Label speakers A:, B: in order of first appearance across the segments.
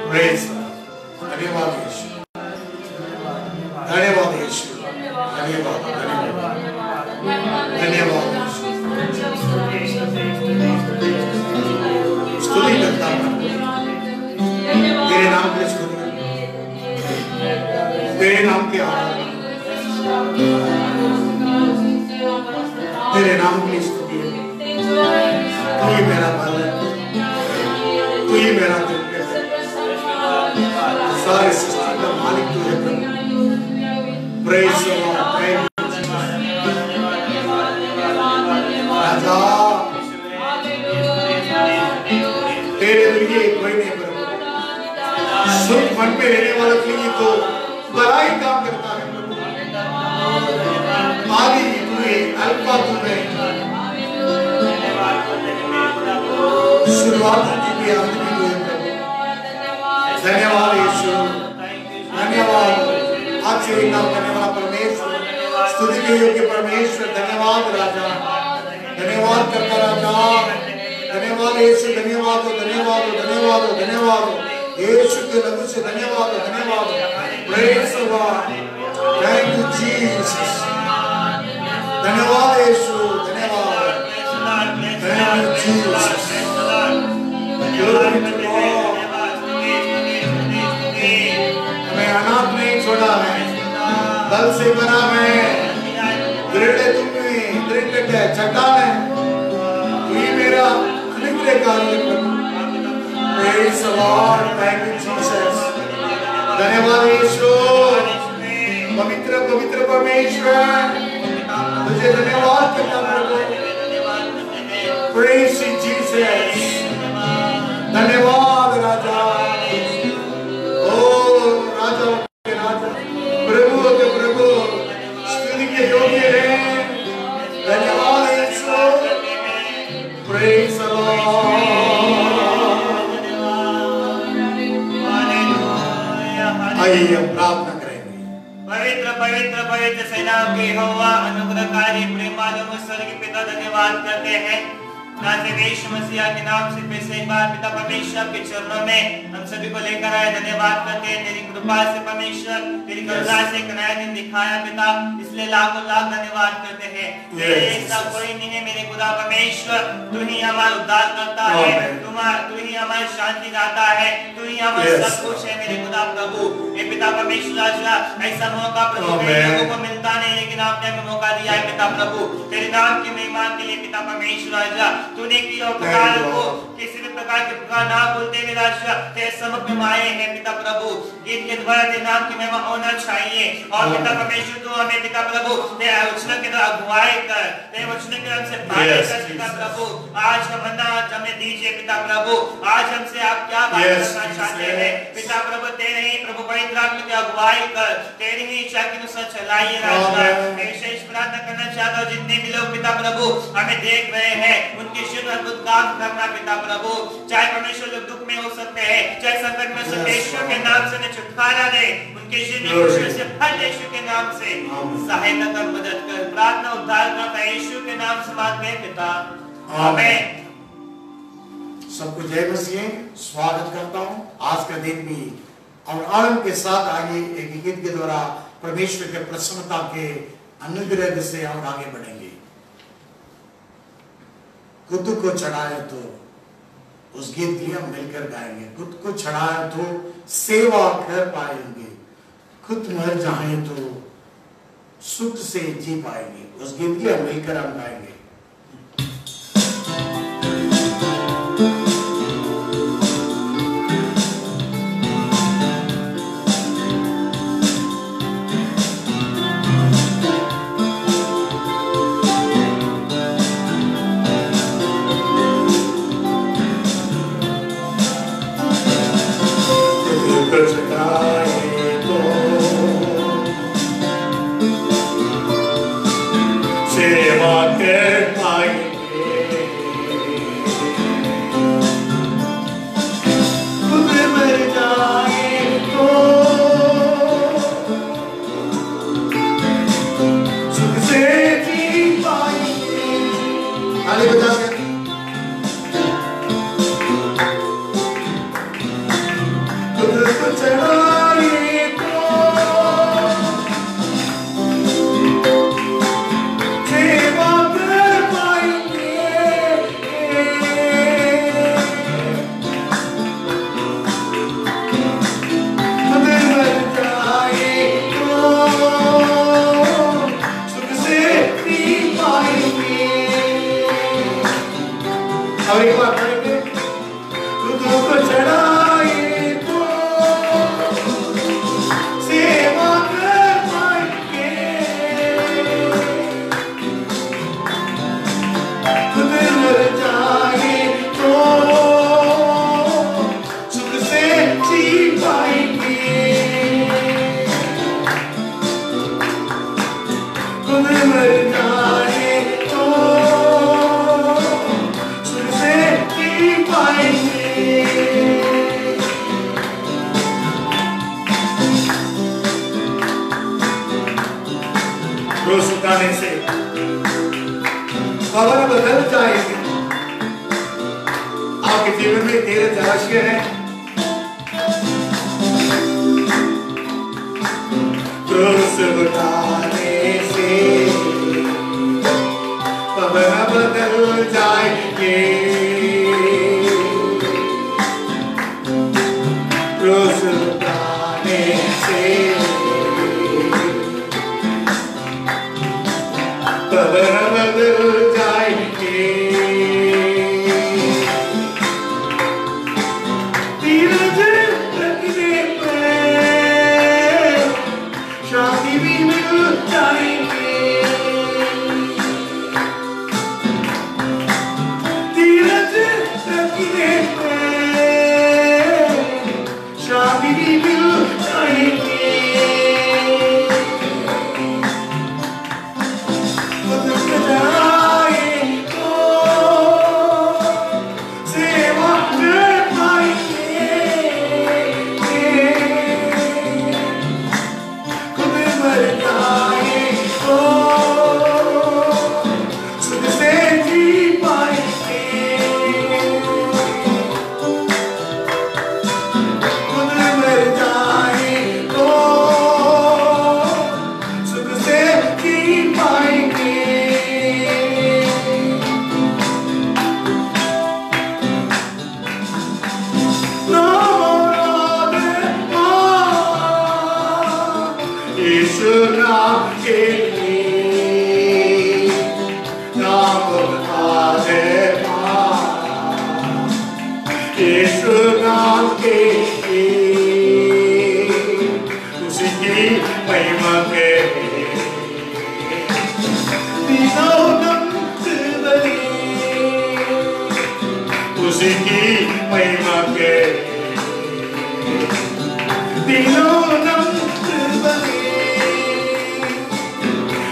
A: Praise God. धन्यवाद यीशु, धन्यवाद यीशु, धन्यवाद धन्यवाद यीशु। स्तुति करता हूँ तेरे नाम के स्तुति, तेरे नाम के आराधना, तेरे नाम की स्तुति। तू ही मेरा बल है, तू ही मेरा दिल है, सारे सृष्टि का मालिक तू है प्रभु। Praise the Lord, thank you राजा, तेरे लिए कोई नहीं प्रभु। सुख मन में रहने वाला के लिए तो बड़ा ही काम करता है प्रभु। आदि तू है, अल्फा तू है, शुरुआत की भी आदि भी तू है प्रभु। धन्यवाद यीशु, धन्यवाद आश्चर्य नाम करने वाला परमेश्वर, स्तुति के योग्य परमेश्वर। धन्यवाद राजा, धन्यवाद करता राजा, धन्यवाद यीशु, धन्यवाद धन्यवाद धन्यवाद धन्यवाद यीशु के लहू से धन्यवाद धन्यवाद। Praise the Lord, thank you Jesus, धन्यवाद यीशु, धन्यवाद, thank you Jesus, glory to God. हमें अनाथ नहीं छोड़ा है, बल से बना है, दृढ़ है तुम में, दृढ़ है, चट्टान है, तू ही मेरा अनुग्रहकारी है प्रभु। Praise the Lord, thank you Jesus, धन्यवाद यीशु, पवित्र पवित्र परमेश्वर, तुझे धन्यवाद करता प्रभु। Praise you Jesus, धन्यवाद राजा, ओ राजा के राजा, प्रभु के प्रभु, स्तुति के योग्य है। धन्यवाद यीशु, Praise the Lord। आइए हम प्रार्थना करेंगे।
B: पवित्र पवित्र पवित्र सेनाओं के यहोवा, अनुग्रहकारी प्रेमालु स्वर्ग के पिता, धन्यवाद करते हैं यीशु मसीह के नाम से फिर से एक बार पिता परमेश्वर के चरणों में हम सभी को लेकर आए। धन्यवाद करते हैं तेरी कृपा से परमेश्वर, तेरी करुणा से एक नया दिन दिखाया पिता, इसलिए लाखों लाख धन्यवाद करते हैं। ऐसा कोई नहीं है मेरे खुदा परमेश्वर, तू ही हमारा उद्धार करता है, तू ही हमारी शांति दाता है, तू ही हमारा सब कुछ है मेरे खुदा प्रभु। ये पिता परमेश्वर ऐसा मौका प्रभु लोगों को मिलता नहीं, लेकिन आपने हमें मौका दिया है पिता प्रभु, तेरे नाम की महिमा के लिए पिता परमेश्वर। तूने किया पुकार को किसी भी प्रकार के पुकार ना बोलते हुए राजा तेरे सम्मुख में आए हैं पिता प्रभु। गीत के द्वारा तेरे नाम की महिमा होना चाहिए, और पिता परमेश्वर तू हमें पिता प्रभु तेरे वचन के द्वारा अगुवाई कर, तेरे वचन के हमसे बातें कर पिता प्रभु। आज का बंदा हमें दीजिए पिता प्रभु, आज हमसे आप क्या बात करना चाहते हैं पिता प्रभु। तेरे ही प्रभु पवित्र आत्मा की अगुवाई कर, तेरी ही इच्छा के अनुसार चलाइए राजा। मैं विशेष प्रार्थना करना चाहता हूँ जितने भी लोग पिता प्रभु हमें देख रहे हैं, उनके जीवन अद्भुत काम करना पिता प्रभु। चाहे परमेश्वर लोग दुख में हो सकते हैं, चाहे संकट में से यीशु के नाम से छुटकारा दे, उनके जीवन खुशी से भर यीशु के नाम से सहायता कर, मदद कर। प्रार्थना उद्धार करता यीशु के नाम से मांगते हैं पिता, आमीन।
A: सबको जय मसीह, स्वागत करता हूँ। आज का दिन भी और आनंद के साथ आगे एक गीत के द्वारा परमेश्वर के प्रसन्नता के अनुग्रह से हम आगे बढ़ेंगे। खुद को चढ़ाए तो उस गीत की हम मिलकर गाएंगे। खुद को चढ़ाए तो सेवा कर पाएंगे, खुद मर जाए तो सुख से जी पाएंगे। उस गीत की हम मिलकर हम गाएंगे। खुद को चढ़ाए तो सेवा कर पाएंगे, खुद मर जाए तो सुख से जी पाएंगे, खुद मर जाए तो सुख से जी पाएंगे। रोज उठाने से पवन बदल जाएगी। आपके जीवन में धीरज अवश्य है। रोज उठाने से पवन बदल जाएंगे, रोज उठाने से पवन बदल जाएंगे। धीरज रखने पे शांति भी मिल जाएंगे, धीरज रखने पे शांति भी मिल जाएंगे। खुद चढ़ाए तो सेवा कर पाएंगे, खुद मर जाए तो सुख से जी पाएंगे, खुद मर जाए तो सुख से जी पाएंगे। यीशु नाम के लिए नाम आदे यीशु नाम के लिए उसी की महिमा के तीनों दम बने, उसी की महिमा के तीनों दम बने,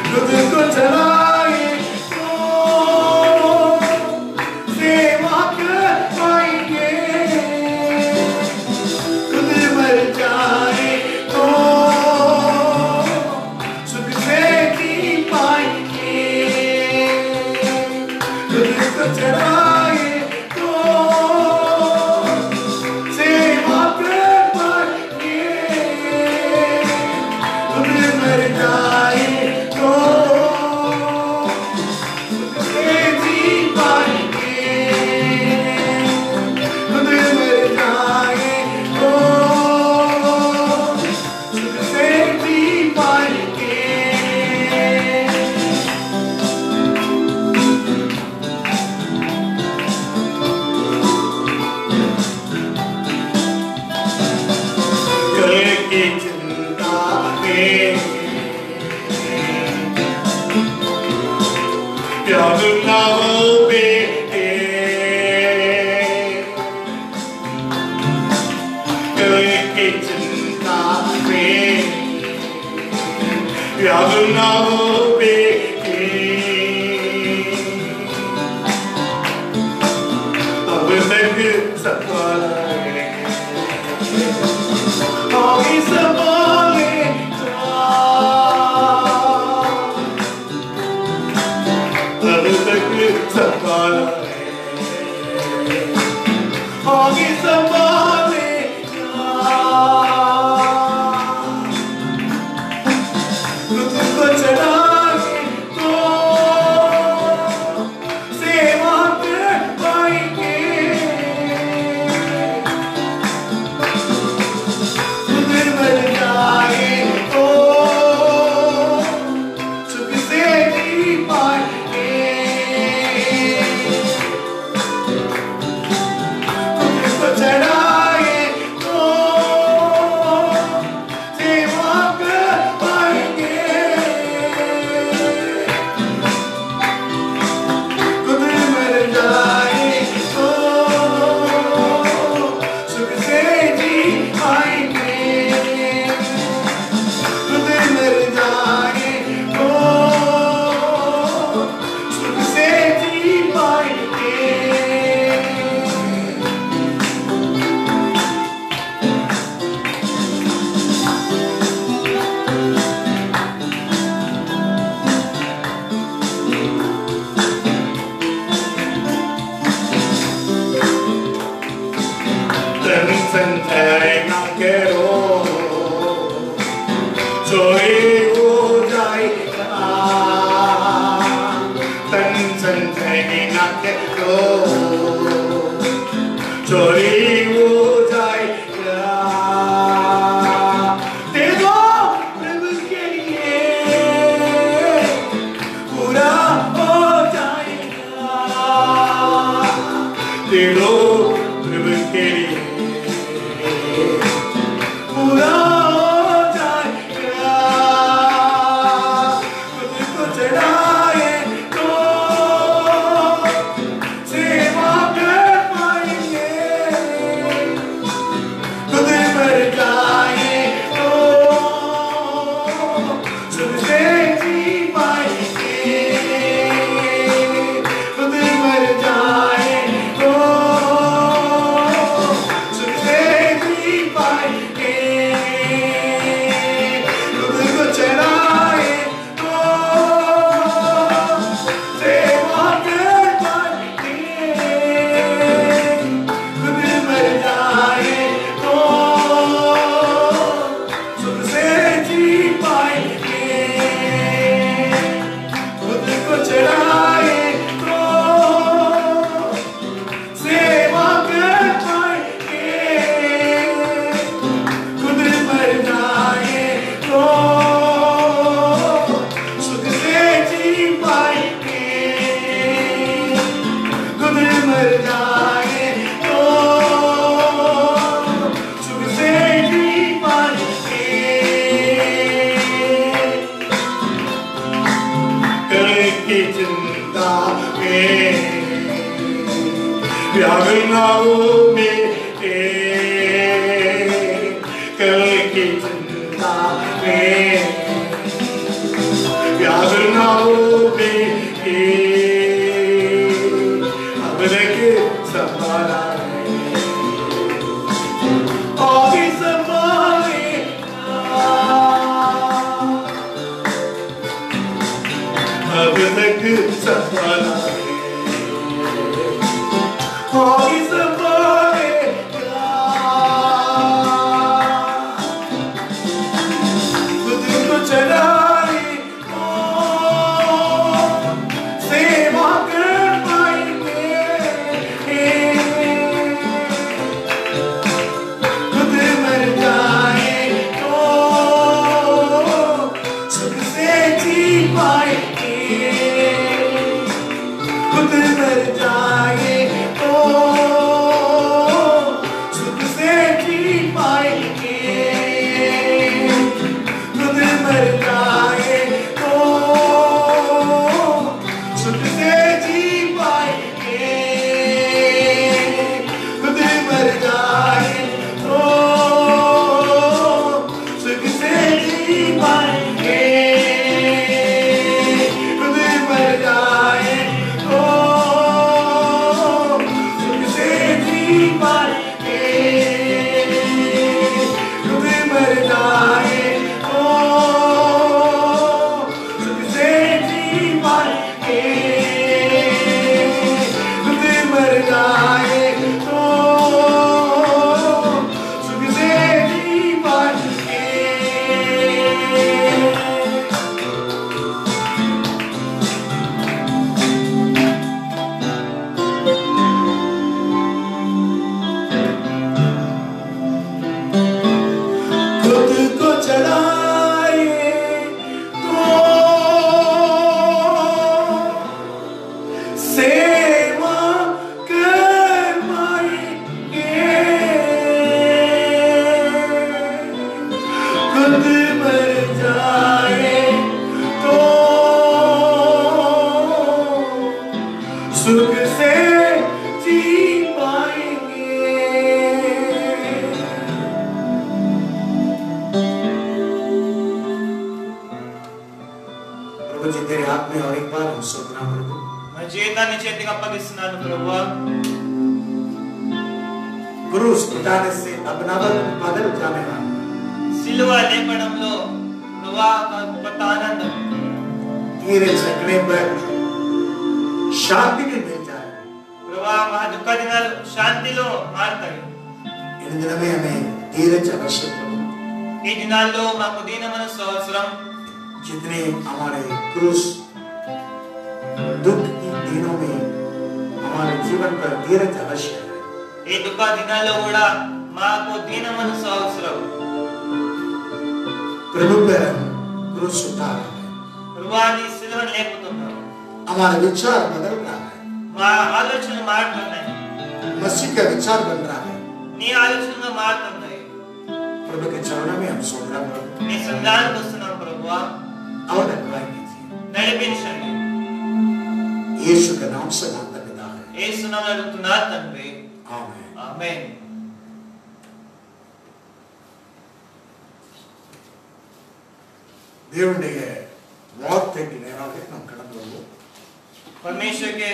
A: खुद को चढ़ाए तो सेवा कर पाएंगे, खुद मर जाए तो सुख से जी पाएंगे, खुद को चढ़ाए तो सेवा कर पाएंगे, खुद मर जाए तो सुख से जी पाएंगे, खुद मर जाए तो सुख से जी पाएंगे। कल की चिंता में याद ना हो बेटे, कल की चिंता में याद ना हो बेटे, अब तक सफल होगी संभाले अब तक सफल होगी संभाले खुद को चढ़ाए तो सेवा कर पाएंगे, खुद मर जाए तो सुख से जी पाएंगे, संचय न करो, चोरी हो जाएगा। धन संचय न करो, चोरी हो जाएगा। दे दो प्रभु के लिए, पूरा हो जाएगा। दे दो प्रभु के लिए, पूरा हो जाएगा। खुद को चढ़ाए तो सेवा कर पाएंगे, खुद मर जाए तो सुनते जी पाएंगे। खुद मर जाए तो सुनते जी पाएंगे। खुद को चढ़ाए तो सेवा कर पाएंगे, खुद मर जाए तो सुनते जी पाएंगे। खुद को चढ़ाए तो सेवा कर पाएंगे, खुद मर जाए तो सुख से जी पाएंगे। खुद मर जाए तो सुख से जी पाएंगे। कल की चिंता में व्याकुल ना हो मेरे, कल की चिंता में व्याकुल ना हो मेरे। अब तक संभाला है और भी संभालेगा। अब तक संभाला है और भी संभालेगा। खुद को चढ़ाए तो सेवा कर पाएंगे, खुद मर जाए तो सुख से जी पाएंगे। खुद मर जाए तो सुख से जी पाएंगे। खुद मर जाए तो सुख से जी पाएंगे। खुद मर जाए तो सुख से जी पाएंगे। खुद मर जाए तो सुख से जी पाएंगे। खुद मर जाए तो सुख से जी पाएंगे। खुद मर जाए तो सुख से जी पाएंगे। खुद को चढ़ाए तो सेवा कर पाएंगे। खुद मर जाए तो सुख से जी पाएंगे। प्रभु जी तेरे हाथ में और एक बार हम सौंपना प्रभु।
B: मैं జీవితాన్ని చేతికి అప్పగిస్తున్నాను ప్రభువా.
A: क्रूस उठाने से अपना बदल जाने वाला
B: సిలువ లేపడంలో ప్రభువా గొప్ప ఆనందం.
A: तेरे झगड़े पर शांति भी मिल जाए।
B: ప్రభువా మా దుఃఖ దినాలు శాంతిలో మారుతాయి.
A: इन दिनों में हमें धीरज आवश्यक है।
B: ఈ దినాల్లో మాకు దీన మనస్సు అవసరం.
A: जितने हमारे क्रूस दुख की दिनों में हमारे जीवन पर धीरज आवश्यक है।
B: ఈ దుఃఖ దినాల్లో కూడా మాకు దీన మనస్సు అవసరం.
A: प्रभु पर क्रूस उठा रहा है।
B: ప్రభువాని సిలువను లేపుతున్నాం.
A: हमारा विचार बदल रहा है।
B: మా ఆలోచన మారుతున్నాయి.
A: मसीह का विचार बन रहा है।
B: నీ ఆలోచనలు మారుతున్నాయి.
A: प्रभु के चरणों में हम सौंप रहे हैं।
B: నీ సన్నిధానానికి వస్తున్నాం ప్రభువా.
A: और अगुवाई कीजिए।
B: నడిపించండి.
A: यीशु के नाम से मांगता पिता है।
B: యేసు నామములో అడుగుతున్నా తండ్రి.
A: आमीन।
B: ఆమేన్.
A: దేవుని వాక్యకి నేరాలే మనం కడపలో
B: परमेश्वर के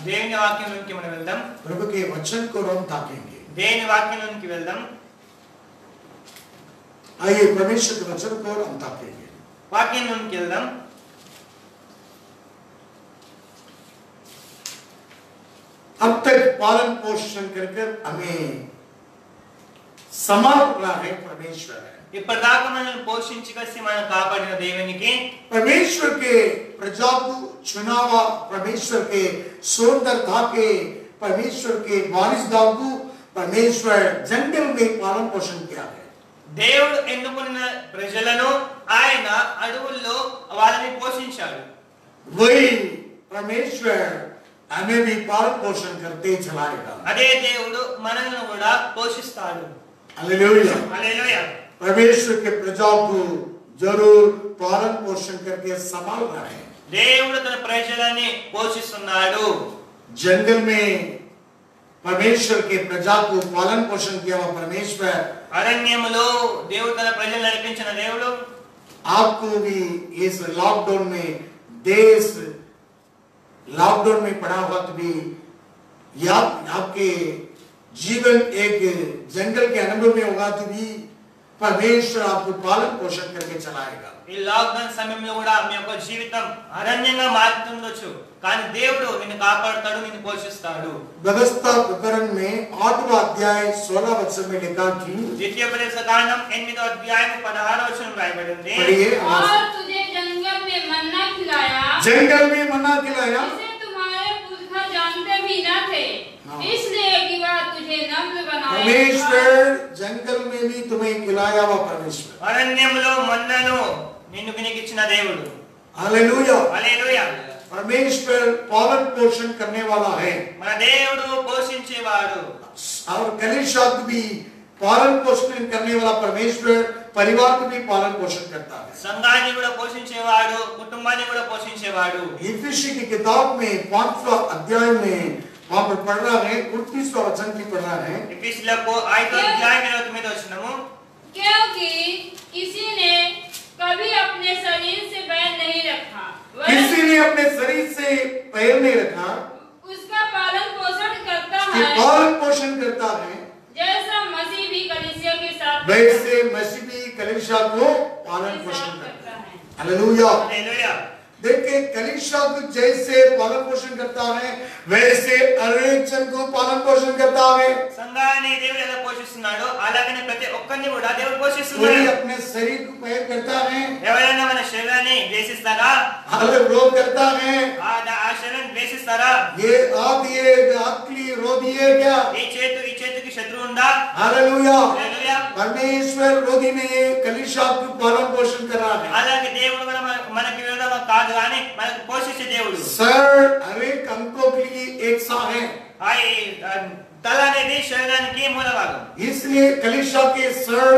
B: దేవుని వాక్యంలోకి మనం వెళ్దాం.
A: प्रभु के वचन को हम ताकेंगे।
B: దేవుని వాక్యంలోకి వెళ్దాం.
A: आइए परमेश्वर के वचन को हम ताकेंगे।
B: వాక్యంలోకి వెళ్దాం.
A: अब तक पालन पोषण कर हमें संभाल रहा है परमेश्वर है।
B: ఇప్పటిదాకా మనల్ని పోషించి కలిసి మనం కాపాడిన దేవునికి
A: परमेश्वर के प्रजा को चुनावा, परमेश्वर के सुंदरता के, परमेश्वर के वारिसदार को परमेश्वर जंगल में पालन पोषण किया है।
B: దేవుడు ఎన్నుకున్న ప్రజలను ఆయన అడవుల్లో వాళ్ళని పోషించాడు.
A: वही परमेश्वर हमें भी पालन पोषण करते चलाएगा।
B: అదే దేవుడు మనల్ని కూడా పోషిస్తాడు.
A: हालेलुया।
B: హల్లెలూయా.
A: परमेश्वर के प्रजा को जरूर पालन पोषण करके संभाल रहा है।
B: దేవుడు తన ప్రజలని పోషిస్తున్నాడు.
A: जंगल में परमेश्वर के प्रजा को पालन पोषण किया हुआ परमेश्वर
B: అరణ్యములో దేవుడు తన ప్రజలను నడిపించిన దేవుడు
A: आपको भी इस लॉकडाउन में देश लॉकडाउन में पड़ा हुआ तो भी आपके जीवन एक जंगल के अनुभव में होगा तो भी परमेश्वर आपको पालन पोषण करके चलाएगा।
B: ఈ లాక్డౌన్ సమయంలో కూడా మీ యొక్క జీవితం అరణ్యంగా మారుతుండొచ్చు, కానీ దేవుడు నిన్ను కాపాడుతాడు, నిన్ను పోషిస్తాడు.
A: व्यवस्था प्रकरण में 8वां अध्याय 16 वचन में लिखा कि
B: ద్వితీయోపదేశ కాండం 8వ అధ్యాయం 16వ వచనం రాయబడి ఉంది.
A: पढ़िए।
C: और तुझे जंगल में मन्ना खिलाया,
A: जंगल में मन्ना खिलाया,
C: जिसे तुम्हारे पुरखा जानते भी न थे, इसलिए कि वह तुझे नम्र बनाए।
A: परमेश्वर जंगल में भी तुम्हें खिलाया हुआ परमेश्वर।
B: అరణ్యములో మన్నను నిన్ను వినికిచ్చిన దేవుడు.
A: हालेलुया।
B: హల్లెలూయా.
A: परमेश्वर पालन पोषण करने वाला है।
B: మన దేవుడు పోషించేవాడు.
A: और कलीसिया को भी पालन पोषण करने वाला परमेश्वर परिवार को भी पालन पोषण करता है।
B: సంఘాన్ని కూడా పోషించేవాడు, కుటుంబాన్ని కూడా పోషించేవాడు.
A: इफिसी की किताब में 5वां अध्याय में वहां पर पढ़ रहा है 29वां वचन की पढ़ रहा है।
B: ఎఫెసీయులకు 5వ అధ్యాయం 29వ వచనము.
C: क्योंकि किसी ने कभी अपने शरीर से बैर नहीं रखा,
A: किसी ने अपने शरीर से पैर नहीं रखा,
C: उसका पालन पोषण करता
A: कि
C: है,
A: पालन पोषण करता है,
C: जैसा मसीह भी कलीसिया के साथ
A: वैसे मसीह भी कलीसिया को पालन पोषण करता है। हालेलुया।
B: హల్లెలూయా.
A: देखिए कलीसिया को जैसे पालन पोषण करता है वैसे अनेक जन को पालन पोषण करता है।
B: సంఘాన్ని దేవుడు ఎలా పోషిస్తున్నాడో అలాగనే ప్రతి ఒక్కరిని కూడా దేవుడు
A: कोई
B: పోషిస్తున్నాడు.
A: अपने शरीर को पैर करता है,
B: ఎవరైనా మన శరీరాన్ని ద్వేషిస్తారా?
A: अलग रोग करता है,
B: ఆ శరీరాన్ని ద్వేషిస్తారా?
A: ये हाथ ये आकली रोधी है क्या?
B: ఈ చేతికి శత్రువు ఉందా?
A: हालेलुया।
B: హల్లెలూయా.
A: परमेश्वर रोधी नहीं कलीसिया को पालन पोषण कर रहा है।
B: అలాగే దేవుడు కూడా మనకి విరోధంగా కాదు కానీ మనకు పోషించే దేవుడు.
A: सर अनेक अंगों के लिए एक सा है,
B: తల అనేది శరీరానికి మూల భాగం.
A: इसलिए कलीसिया के सर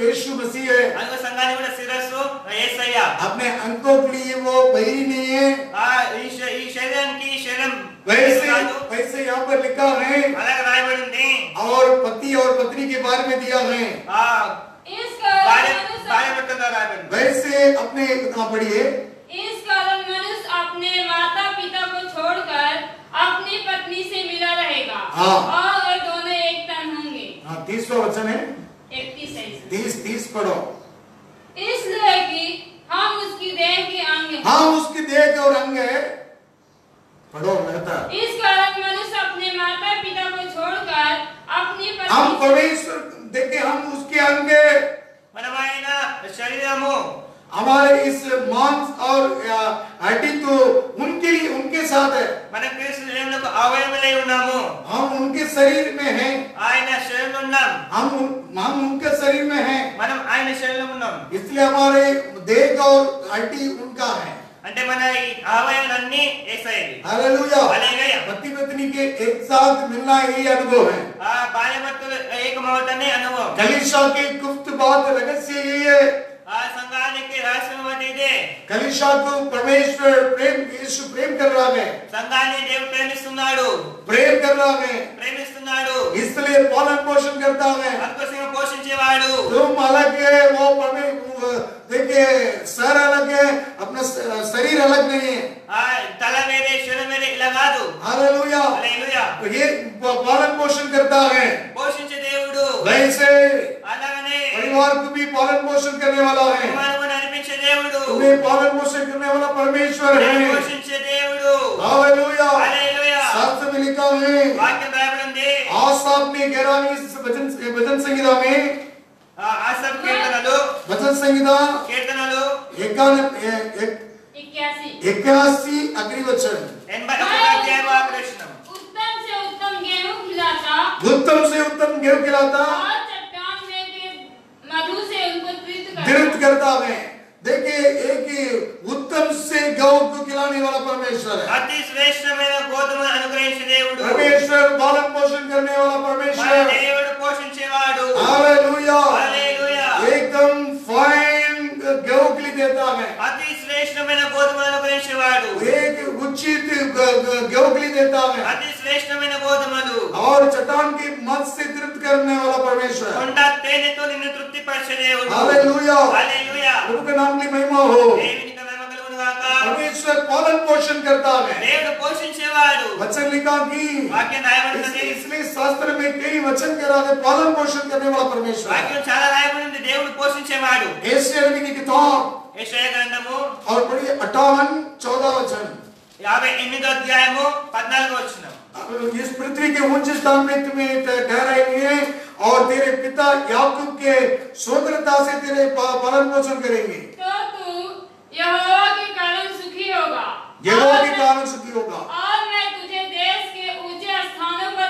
A: यीशु मसीह है।
B: అందుకే సంఘానికి కూడా శిరస్సు యేసయ్య.
A: अपने अंगों के लिए वो बहिरी नहीं है।
B: ఈ శరీరానికి శరీరం
A: वैसे यहाँ पर लिखा है
B: అలాగే రాయబడి ఉంది.
A: और पति और पत्नी के बारे में दिया है।
C: इस कारण
B: భార్యాభర్తలుగా రాయబడి ఉంది.
A: वैसे अपने पढ़िए।
C: इस कारण मनुष्य अपने माता पिता को छोड़कर अपनी पत्नी से मिला रहेगा,
A: हाँ।
C: और वे दोनों एक तन होंगे।
A: 30वां वचन है, 30 पढ़ो।
C: इसलिए कि हम उसकी देह के अंग हैं।
A: हाँ उसकी देह के और अंग है, पढ़ो लगातार।
C: इस कारण मनुष्य अपने माता पिता को छोड़कर अपनी
A: हम
C: पत्नी
A: परमेश्वर देखिए हम उसके अंग हैं,
B: మనం ఆయన శరీరము
A: हमारे इस मांस और हड्डी तो उनके लिए उनके साथ है,
B: మన క్రీస్తు శరీరములకు అవయవములై ఉన్నాము,
A: हम उनके शरीर में हैं,
B: ఆయన శరీరంలో ఉన్నాం,
A: हम उनके शरीर में हैं,
B: మనం ఆయన శరీరంలో ఉన్నాం.
A: इसलिए हमारे देह और हड्डी उनका है.
B: అంటే మన ఈ అవయవాలన్నీ యేసయ్యవి.
A: हालेलुया.
B: హల్లెలూయా.
A: पति पत्नी के एक साथ मिलना यही अनुभव है.
B: ఆ భార్యాభర్తలు ఏకమవుతనే అనుభవం.
A: कलीसिया की गुप्त बात रहस्य यही है.
B: ఆ సంఘానికి రహస్యం ఇదే.
A: कलीसिया को परमेश्वर प्रेम यीशु प्रेम कर रहा है,
B: సంఘాన్ని దేవుడు ప్రేమిస్తున్నాడు,
A: प्रेम कर रहा है,
B: ప్రేమిస్తున్నాడు,
A: इसलिए पालन पोषण करता है.
B: అందుకోసం పోషించేవాడు.
A: तुम अलग है, वो देखिए सर अलग है, अपना शरीर अलग नहीं है.
B: ఆ తల వేరే శరీరం వేరే ఇలా కాదు.
A: हालेलुया.
B: హల్లెలూయా.
A: तो ये पालन पोषण करता है.
B: పోషించే దేవుడు.
A: वैसे
B: అలాగనే
A: परिवार को भी पालन पोषण करने वाला है.
B: కుమారుని నడిపించే దేవుడు.
A: तुम्हें पालन पोषण करने वाला परमेश्वर है.
B: పోషించే దేవుడు.
A: हालेलुया.
B: హల్లెలూయా.
A: शास्त्र में लिखा है,
B: వాక్యం రాయబడింది.
A: आसाफ ने 11वीं भजन संहिता में,
B: ఆసాఫ్ కీర్తనలు,
A: भजन संहिता
B: కీర్తనలు
A: 81 अग्री वचन,
B: 81 అధ్యాయం ఆఖరి వచనం.
C: उत्तम से उत्तम गेहूं खिलाता
A: उत्तम से उत्तम गेहूं खिलाता,
C: और चट्टान में के मधु से उनको तृप्त
A: तृप्त करता है. देखिए एक उत्तम से गेहूं को खिलाने वाला परमेश्वर है.
B: అతి శ్రేష్టమైన గోధుమను అనుగ్రహించే దేవుడు.
A: परमेश्वर पालन पोषण करने वाला
B: మన
A: परमेश्वर.
B: దేవుడు పోషించేవాడు.
A: हालेलुया.
B: హల్లెలూయా.
A: एकदम फाइन गेहूं के लिए देता है,
B: అతి శ్రేష్టమైన గోధుమను అనుగ్రహించేవాడు.
A: एक उचित गेहूं के लिए देता है,
B: అతి శ్రేష్టమైన గోధుమలు.
A: और चट्टान की मत से तृप्त करने वाला परमेश्वर.
B: కొండ తేనెతో నిన్ను తృప్తిపరిచే దేవుడు.
A: हालेलुया.
B: హల్లెలూయా.
A: प्रभु के नाम की महिमा हो.
B: దేవునికి మహిమ కలుగును గాక.
A: परमेश्वर पालन पोषण करता है.
B: దేవుడు పోషించేవాడు.
A: वचन लिखा कि
B: వాక్యం రాయబడింది.
A: इसलिए शास्त्र में कई वचन कह रहा है पालन पोषण करने वाला परमेश्वर.
B: వాక్యం చాలా రాయబడింది. దేవుడు పోషించేవాడు.
A: एशिया नबी की किताब
B: యెషయా గ్రంథము
A: और पढ़िए 58-14 वचन.
B: 58 అధ్యాయము 14 వచనం.
A: इस पृथ्वी के ऊंच स्थान में तुम्हें ठहराएंगे और तेरे पिता याकूब के स्वतंत्रता से तेरे पालन पोषण करेंगे.
C: तो तू यहोवा के कारण सुखी होगा,
A: यहोवा के कारण सुखी होगा.
C: और मैं तुझे देश के ऊंचे स्थानों पर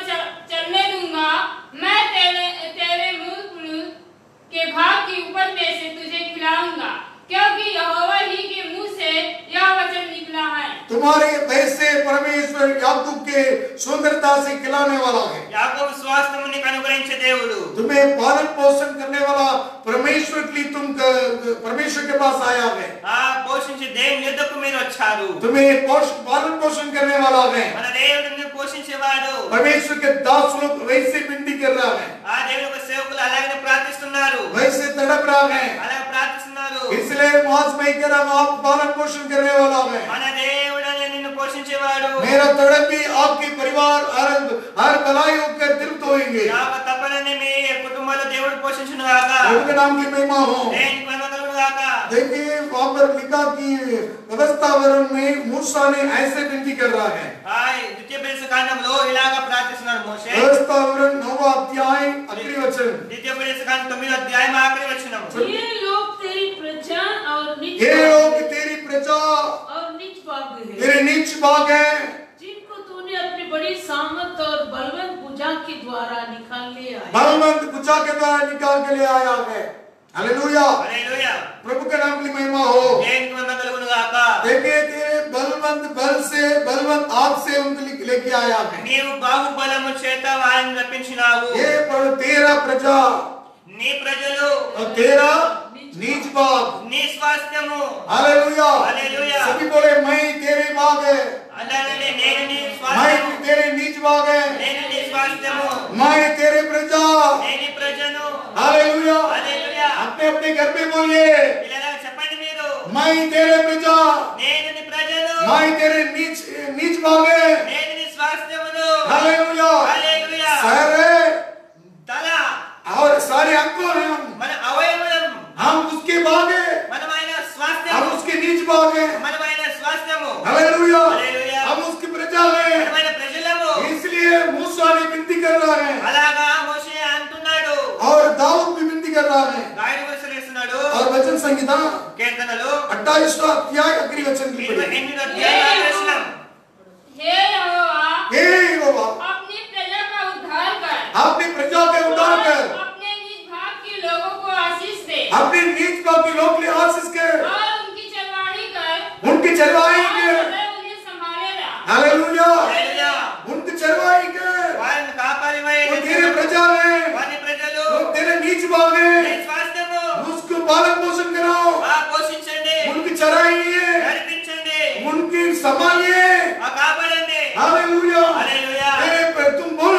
C: चलने दूंगा. मैं तेरे मुल्क के भाग की उपज में से तुझे खिलाऊंगा, क्योंकि यहोवा ही के मुंह से यह वचन निकला है.
A: तुम्हारे वैसे परमेश्वर याकूब के सुंदरता से खिलाने वाला है.
B: యాకోబు స్వాస్థ్యము నీకు అనుగ్రహించే దేవుడు.
A: तुम्हें पालन पोषण करने वाला परमेश्वर के लिए तुम परमेश्वर के पास आया है.
B: ఆ పోషించే దేవుని యొద్దకు మీరు వచ్చారు.
A: तुम्हें पालन पोषण करने वाला है.
B: మన దేవుడు నిన్ను పోషించేవాడు.
A: परमेश्वर के दास लोग वैसे विनती कर रहा है,
B: ఆ దేవుని యొక్క సేవకులు అలాగే ప్రార్థిస్తున్నారు,
A: वैसे तड़प रहा है.
B: అలాగే ప్రార్థిస్తున్నారు.
A: इसलिए आज मैं कह रहा हूं आप पालन पोषण करने वाला है.
B: మన దేవుడు నిన్ను పోషించేవాడు.
A: मेरा तड़प भी आपके परिवार हर भलाई होकर तृप्त होंगे.
B: యావ తపనని మీ కుటుంబాల్లో దేవుడు పోషించును గాక.
A: प्रभु के नाम की महिमा हो.
B: దేవునికి మహిమ కలుగును గాక.
A: देखिए वहां पर लिखा कि व्यवस्थावरण में मूसा ने ऐसे विनती कर रहा है.
B: ద్వితీయ బలిస కాండంలో ఇలాగా ప్రార్థిస్తున్నాడు మోషే.
A: व्यवस्थावरण 9वां अध्याय आखिरी वचन.
B: ద్వితీయ బలిస కాండం 9వ అధ్యాయం ఆఖరి వచనం.
D: ये लोग तेरी प्रजा और निज
A: ये लोग तेरी प्रजा
D: और निज भाग है,
A: तेरे नीच भाग है,
D: जिनको तूने अपनी बड़ी सामर्थ और बलवंत भुजा के द्वारा निकाल लिया है.
A: बलवंत भुजा के द्वारा निकाल के ले आया है. हालेलुया.
B: హల్లెలూయా.
A: प्रभु के नाम की महिमा हो.
B: దేవునికి మహిమ కలుగును గాక.
A: देखिए तेरे बलवंत बल से बलवंत आप से उनको लेके आया है.
B: నీవు బాహుబలము చేత వారిని రప్పించినావు.
A: ये पर तेरा प्रजा
B: నీ ప్రజలు
A: और तेरा नीच भाग.
B: నీ స్వాస్థ్యము.
A: हालेलुया.
B: हालेलुया.
A: सभी बोले मैं तेरे भाग है,
B: అలాగే నేను నీ
A: मैं
B: స్వాస్థ్యము.
A: तेरे नीच भाग है,
B: నేను నీ స్వాస్థ్యము.
A: मैं तेरे प्रजा.
B: నేను నీ ప్రజను.
A: हालेलुया.
B: హల్లెలూయా.
A: अपने अपने घर पे बोलिए
B: పిల్లలు చెప్పండి మీరు.
A: मैं तेरे प्रजा,
B: నేను నీ ప్రజను.
A: मैं तेरे नीच भाग है.
B: నేను నీ స్వాస్థ్యమును.
A: हालेलुया.
B: హల్లెలూయా.
A: सर है
B: తల
A: और सारे अंकुर हैं
B: మన అవయవం.
A: हम उसके भाग है,
B: మనమైన
A: हम
B: స్వాస్థ్యము.
A: उसके नीच भाग है.
B: మనమైన స్వాస్థ్యము.
A: हालेलुया.
B: हालेलुया.
A: हम उसकी प्रजा है.
B: మనమైన ప్రజలము.
A: इसलिए मूसा ने विनती कर रहा है
B: అలాగా మోషే అంటున్నాడు.
A: और अपने नीच भाव के लोग ले आशीष कर
C: और उनकी चरवाही कर
A: उनकी चरवाही
C: और
A: कर
C: सदैव उन्हें संभालेगा।
A: Hallelujah
B: hallelujah.
A: उनकी चरवाही कर
B: వారిని కాపాడివైన
A: वो तेरे प्रजा है
B: వారి ప్రజలు
A: वो तेरे नीच भाव
B: నీ
A: है
B: స్వాస్థ్యము
A: उसको पालन पोषण कराओ
B: పోషించండి,
A: उनकी चराई है
B: నడిపించండి,
A: उनकी संभालिए
B: కాపాడండి.
A: Hallelujah
B: hallelujah.
A: तुम बोल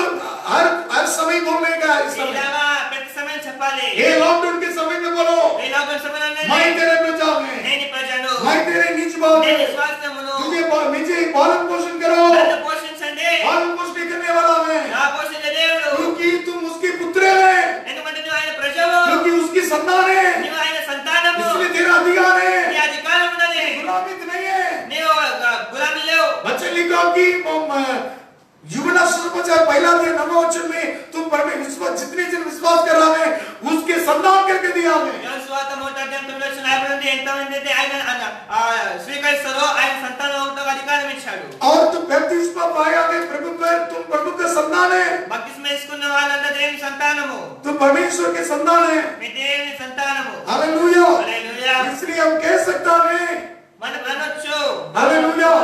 A: हर समय बोलने का इस समय
B: ఇలాగా ప్రతి సమయం చెప్పాలి.
A: ये लॉकडाउन के समय में बोलो
B: ఈ లాక్డౌన్ సమయంలో
A: मैं तेरे प्रजा में
B: నేను ప్రజలు
A: मैं तेरे नीच भाव
B: నేను
A: में
B: స్వాస్థ్యమును
A: मुझे पालन पोषण करो
B: నన్ను పోషించండి.
A: पालन पोषण करने वाला मैं
B: నా పోషించే దేవుడు.
A: क्योंकि तुम उसके पुत्र है
B: ఎందుకంటే నువ్వు ఆయన ప్రజలు,
A: क्योंकि उसकी संतान है
B: నువ్వు ఆయన సంతానము,
A: इसलिए तेरा अधिकार
B: నీ
A: है
B: అధికారం ఉన్నది.
A: गुलामित नहीं है
B: నీవు గులామి లేవు.
A: बच्चे लिखो कि युवना सुसमाचार पहला अध्याय 9वां वचन में तुम परमेश्वर विश्वास जितने जन विश्वास कर रहा है उसके संतान करके दिया है
B: యోహాను సువార్త మొదటి అధ్యాయం 9వ వచనం రాయబడింది. ఎంతమంది అయితే ఆయన స్వీకరిస్తారో ఆయన సంతానం అవుటకు అధికారం ఇచ్చాడు.
A: और तुम बपतिस्मा पाया है प्रभु पर तुम प्रभु का संतान है
B: బప్తిస్మా తీసుకున్న వాళ్ళంతా దేవుని సంతానము,
A: तुम परमेश्वर के संतान है
B: మీ దేవుని సంతానము.
A: Hallelujah
B: hallelujah.
A: इसलिए हम कह सकता है
B: మనం అనొచ్చు,
A: हालेलुया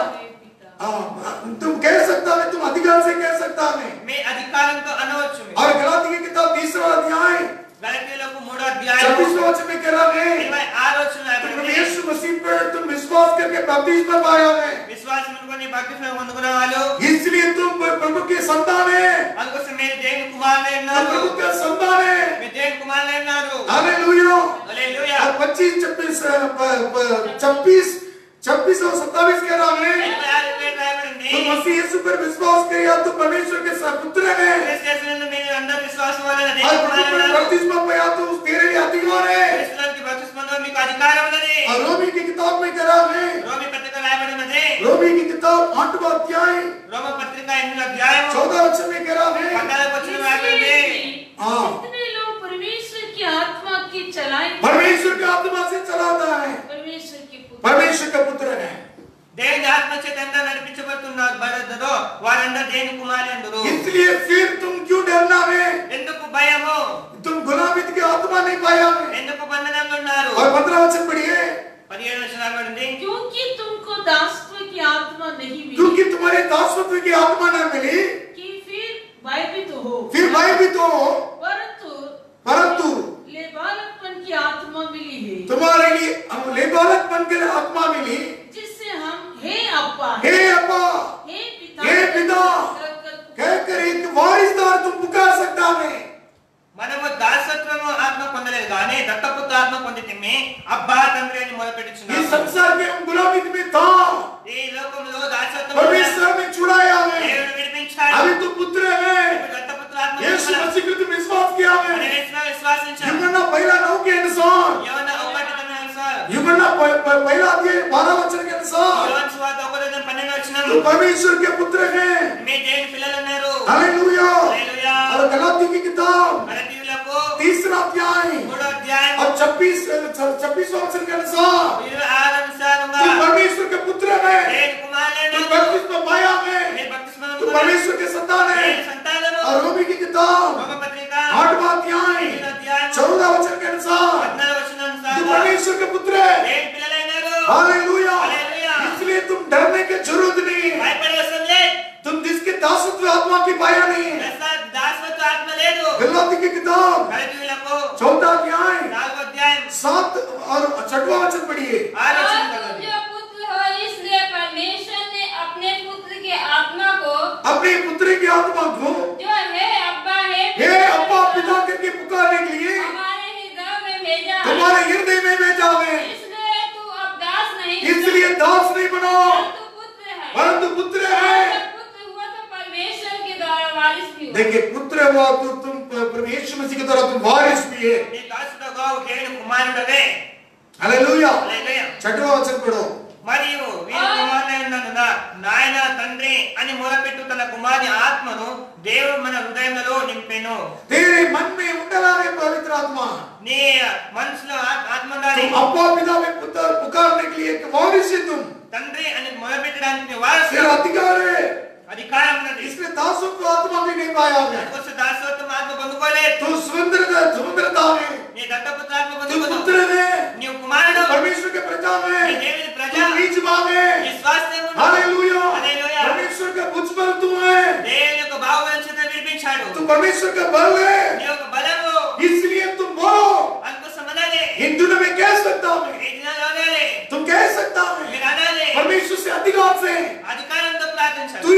A: तुम कह सकता है तुम अधिकार से कह सकता है
B: మీ అధికారంతో అనవచ్చు.
A: और गलाती की किताब 3रा अध्याय
B: గలతీయులకు 3వ అధ్యాయం
A: 26वां वचन में कह रहा है
B: 26వ వచనం
A: तुम
B: రాయబడింది.
A: यीशु मसीह पर तुम विश्वास करके बपतिस्मा पाया है
B: విశ్వాసం కొని బప్తిస్మా పొందుకున్న వాళ్ళు,
A: इसलिए तुम प्रभु के संतान है
B: అందుకోసం మీరు దేవుని కుమారులై
A: तुम
B: ఉన్నారు.
A: प्रभु का संतान है
B: మీరు దేవుని కుమారులై ఉన్నారు.
A: Hallelujah
B: hallelujah.
A: और 25 26 और 27 कह रहा है
B: 26 రాయబడింది.
A: तुम मसीह यीशु पर विश्वास किया तो परमेश्वर के पुत्र है
B: క్రీస్తునందు మీరు అందరూ విశ్వాసం వలన
A: और
B: దేవుని
A: प्रभु पर
B: కుమారులు.
A: बपतिस्मा पाया तो तेरे लिए अधिकार है
B: క్రీస్తునందుకి బప్తిస్మాలో మీకు అధికారం ఉన్నది.
A: और रोमी की किताब में कह रहा है
B: రోమీ పత్రిక రాయబడి ఉన్నది.
A: रोमी की किताब 8वां अध्याय
B: రోమ పత్రిక 8వ అధ్యాయం
A: 14 वचन में कह रहा है
B: 14వ వచనం రాయబడింది.
A: हाँ।
D: जितने लोग परमेश्वर की आत्मा की चलाएंगे,
A: परमेश्वर का आत्मा से चलाता है
D: परमेश्वर के पुत्र
A: परमेश्वर का पुत्र है
B: దేవుని ఆత్మ చేత ఎంత నడిపించబడుతున్నారో వారందరూ దేవుని కుమారులందరూ.
A: इसलिए फिर तुम क्यों डरना है
B: ఎందుకు భయము,
A: तुम गुलामित की आत्मा नहीं पाया है
B: ఎందుకు బంధనంలో ఉన్నారు?
A: और 15 वचन पढ़िए
B: 17వ వచనం రాయబడింది.
D: क्योंकि तुमको दासत्व की आत्मा नहीं मिली
A: क्योंकि तुम्हारे दासत्व की आत्मा न मिली
D: कि फिर भयभीत हो,
A: फिर भाई भी तो परंतु
D: लेबालकपन की आत्मा मिली है,
A: तुम्हारे लिए लेबालकपन की आत्मा मिली
D: जिससे हम हे अब्बा
A: हे अब्बा
D: हे पिता
A: हे पिता कहकर एक वारिसदार तुम पुकार सकता है
B: మనము దాసత్వము ఆత్మ పొందలేదు కానీ దత్తపుత్ర ఆత్మ పొందితిమి. అబ్బా తండ్రి అని
A: इस
B: మొదలుపెట్టుచున్నాము.
A: संसार के हम गुलामी में था
B: ఈ లోకంలో దాసత్వం
A: परमेश्वर में छुड़ाया है
B: దేవుడు విడిపించాడు.
A: अभी तो पुत्र है
B: ఇప్పుడు దత్తపుత్ర ఆత్మ
A: यीशु
B: పొందుకున్నాము.
A: मसीह को तुम विश्वास किया है
B: విశ్వాసించాము.
A: युगना पहला 9 के अनुसार
B: యోహాను 1:12
A: युगना पहला अध्याय 12 वचन के अनुसार
B: యోహాను సువార్త 1:12 వచనం.
A: तुम परमेश्वर के पुत्र हैं
B: మీ దేవుని పిల్లలు ఉన్నారు.
A: Hallelujah
B: hallelujah.
A: और गलाती की किताब
B: గలతీయులకు
A: 3रा अध्याय
B: 3వ అధ్యాయం
A: और 26वां वचन के अनुसार
B: 26 అనుసారంగా
A: तुम परमेश्वर के पुत्र हैं
B: దేవుని कुमाరులైన
A: तुम बपतिस्मा पाया है
B: మీరు బప్తిస్మా
A: तुम
B: పొందుకున్నారు.
A: परमेश्वर के संतान है
B: దేవుని సంతానము.
A: और रोमी की किताब
B: రోమ పత్రిక
A: 8वां अध्याय
B: 8వ అధ్యాయం
A: 14 वचन के अनुसार
B: 14వ వచనం
A: तुम
B: అనుసారంగా
A: परमेश्वर के पुत्र है
B: దేవుని పిల్లలైనారు.
A: Hallelujah
B: hallelujah.
A: इसलिए तुम डरने की जरूरत नहीं है
B: భయపడే అవసరం లేదు.
A: तुम जिसके दासत्व आत्मा की पाया नहीं है
B: దాసత్వ ఆత్మ లేదు.
A: गलाती की किताब
B: గలతీయులకు
A: 14 अध्याय
B: 4వ అధ్యాయం
A: 7 और 6वां वचन पढ़िए
B: 6వ
C: और
B: వచనం
C: तुम
B: చదవండి.
C: जो पुत्र हो इसलिए परमेश्वर ने अपने पुत्र के आत्मा को
A: अपने पुत्र की आत्मा को
C: जो है अब्बा
A: हे
C: है
A: अब्बा पिता करके पुकारने के लिए
C: हमारे हृदय में भेजा है।
A: तुम्हारे हृदय में भेजा है
C: इसलिए तू अब दास नहीं
A: इसलिए दास नहीं बनो
C: परंतु पुत्र है।
A: परंतु पुत्र
C: और
A: है
C: जब पुत्र हुआ तो परमेश्वर के द्वारा वारिस भी हुआ।
A: देखिए पुत्र हुआ तो तुम परमेश्वर मसीह की तरह तुम वारिस भी है
B: నీ దాసుడగా దేవుని కుమారుడవే.
A: Hallelujah
B: hallelujah.
A: 6वां वचन पढ़ो
B: మరియు వీరి కుమారులైనందున నాయన తండ్రి అని మొదలుపెట్టు తన కుమారుని ఆత్మను దేవుడు మన హృదయంలో నింపెను.
A: तेरे मन में उंडला है पवित्र आत्मा
B: నీ మనసులో ఆత్మ ఉండాలి.
A: तुम अब्बा पिता में पुत्र पुकारने के लिए एक वारिस है तुम
B: తండ్రి అని మొదలుపెట్టడానికి నీ వారసు
A: तेरा अधिकार है
B: అధికారం ఉన్నది.
A: इसलिए दासों को आत्मा भी नहीं पाया है
B: దానికోసం దాసత్వం ఆత్మ పొందుకోలేదు.
A: तू स्वतंत्रता है
B: నీ దత్తపుత్ర పరిశుద్ధాత్మ
A: तुम
B: పొందుకున్నావు.
A: पुत्र है,
B: నీవు కుమారుడు,
A: परमेश्वर के प्रजा
B: నీ
A: में,
B: దేవుని ప్రజ,
A: तुम बीज भाग
B: నీ
A: है।
B: స్వాస్థ్యము,
A: हालेलुया,
B: हालेलुया।
A: परमेश्वर का भुजबल तू है,
B: దేవుని యొక్క బాహుబలం చేత విడిపించాడు.
A: तू परमेश्वर का बल है,
B: నీ యొక్క బలము
A: इसलिए तुम बोलो
B: అందుకు సమాధానే.
A: इन दिनों में कह सकता हूँ,
B: ఈ దినాల్లో అనాలి,
A: तुम कह सकता हूँ
B: మీరు అనాలి,
A: परमेश्वर से अधिकार से,
B: అధికారంతో ప్రార్థించాలి.
A: तू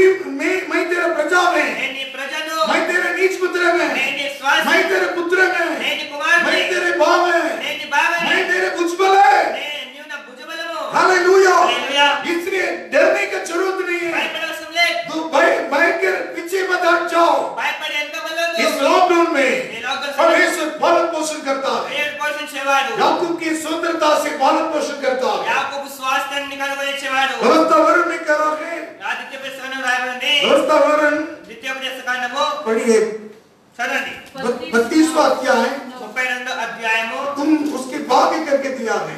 A: मैं तेरा प्रजा में,
B: నేను నీ ప్రజను,
A: मैं तेरे नीच पुत्र में,
B: నేను నీ స్వాస్థ్యం,
A: मैं तेरे पुत्र में,
B: నేను నీ కుమారుడిని,
A: मैं तेरे भाव में,
B: నేను నీ బావని,
A: मैं तेरे भुजबल है।
B: నీవు నా భుజబలము.
A: Hallelujah,
B: hallelujah.
A: इसलिए डरने का जरूरत नहीं है।
B: భయపడవసరం లేదు.
A: तू भयंकर पीछे मत हट जाओ।
B: భయపడి ఎంత బలదు.
A: इस लॉकडाउन में
B: ఈ లాక్డౌన్
A: परमेश्वर पालन पोषण करता है,
B: దేవుడు పోషించేవాడు.
A: याकूब की सुंदरता से पालन पोषण करता है।
B: యాకోబు స్వాస్థ్యాన్ని కనుగొనేవాడు.
A: व्यवस्थावरण में कह रहा है,
B: ఆదిత్య పుస్తకంలో రాయబడింది.
A: व्यवस्थावरण
B: ద్వితీయోపదేశ కాండము
A: पढ़िए,
B: చదవండి.
A: 32वां अध्याय,
B: 32 అధ్యాయము
A: तुम उसके भाग्य करके दिया है।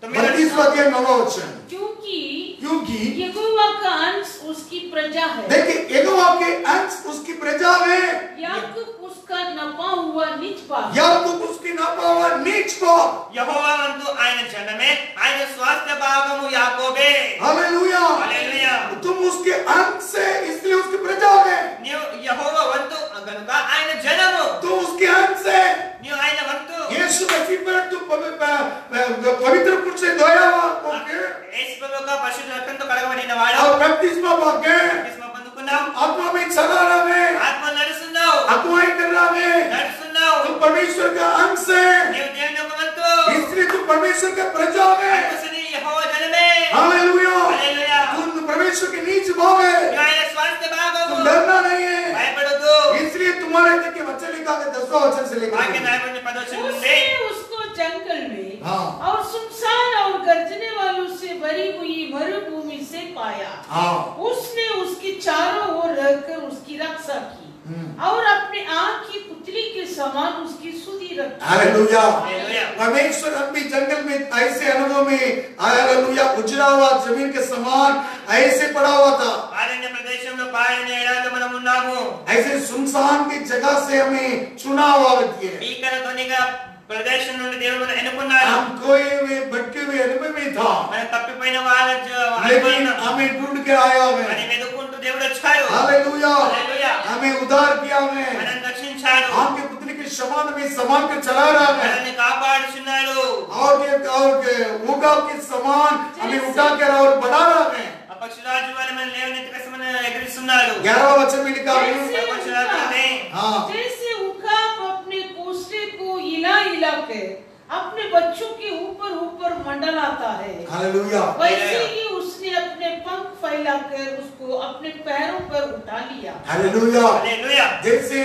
A: 32वां अध्याय 9वां वचन,
D: क्योंकि
A: क्योंकि
D: यहोवा का अंश उसकी प्रजा है,
A: देखिए यहोवा के अंश उसकी प्रजा में,
D: याकूब उसका नपा हुआ निज भाग।
A: याकूब उसकी नापा हुआ नीच भाग।
B: యెహోవా వంతు ఆయన జనమే, ఆయన స్వాస్థ్య భాగము యాకోబే.
A: हालेलुया,
B: హల్లెలూయా.
A: तुम उसके अंश से, इसलिए उसकी प्रजा में,
B: నీవు యెహోవా వంతు గనుక ఆయన జనము,
A: तुम उसके अंश से।
B: నీవు ఆయన వంతు.
A: यीशु मसीह पर तुम पवित्र पुरुष से धोया हुआ होके
B: యేసు ప్రభువుగా పరిశుద్ధ రక్తంతో కడగబడిన వాడు.
A: और बपतिस्मा पाके
B: బప్తిస్మా పొందుకున్నావు.
A: आत्मा में चला रहा है,
B: ఆత్మలో నడుస్తున్నావు,
A: अगुवाई कर रहा है।
B: నడుస్తున్నావు.
A: तुम परमेश्वर का अंश है,
B: నీవు దేవుని యొక్క వంతు.
A: इसलिए तुम परमेश्वर का प्रजा में।
B: అందుకని యెహోవా జనమే.
A: हालेलुया,
B: హల్లెలూయా.
A: तुम परमेश्वर के नीच भाव है,
B: నీవు ఆయన స్వాస్థ్య భాగము.
A: तुम डरना नहीं है।
B: భయపడొద్దు.
A: इसलिए तुम्हारे तक के वचन लिखा है 10वां वचन से
B: వాక్య
A: लेकर
B: రాయబడిన 10వ వచనం నుండి.
D: उसने उसको जंगल में
A: हाँ।
D: और सुनसान और गरजने वालों से भरी हुई मरुभूमि से पाया।
A: हाँ,
D: उसने उसकी चारों ओर रहकर उसकी रक्षा की और अपने आँख की पुतली के समान उसकी सुधि रखी।
A: हालेलुया।
B: हालेलुया।
A: परमेश्वर अपनी जंगल में ऐसे अनुभव में, हालेलुया, उजड़ा हुआ जमीन के समान ऐसे पड़ा हुआ था।
B: అరణ్య ప్రదేశంలో పాడిన ఎడారిలో మనం ఉన్నాము.
A: ऐसे सुनसान की जगह से हमें चुना हुआ व्यक्ति है।
B: భీకర ధ్వనిగా ప్రదేశం నుండి దేవుడు మనం ఎన్నుకున్నాడు.
A: हम खोए हुए भटके हुए अनुभव में था,
B: మనం తప్పిపోయిన వాళ్ళ
A: लेकिन हमें ढूंढ के आया
B: అని
A: है।
B: వెతుక్కుంటూ దేవుడు వచ్చాడు.
A: Hallelujah,
B: hallelujah.
A: हमें उद्धार किया है,
B: మనల్ని రక్షించాడు.
A: आपके पुत्र के समान में समान कर चला रहा है,
B: మనల్ని కాపాడుచున్నాడు.
A: और ऊगा के समान हमें उठा कर और बढ़ा रहा है।
B: ఆ పక్షిరాజు వలె మన లేవనెత్తి కసమని ఎగిరిస్తున్నాడు.
A: 11वां वचन में लिखा है,
B: పక్షిరాజు వలె
A: हाँ,
D: जैसे उकाब अपने कोसले को हिला हिला के अपने बच्चों के ऊपर ऊपर मंडलाता है,
A: हालेलुया,
D: वैसे ही उसने अपने पंख फैलाकर उसको अपने पैरों पर उठा लिया।
A: हालेलुया।
B: హల్లెలూయా.
A: जैसे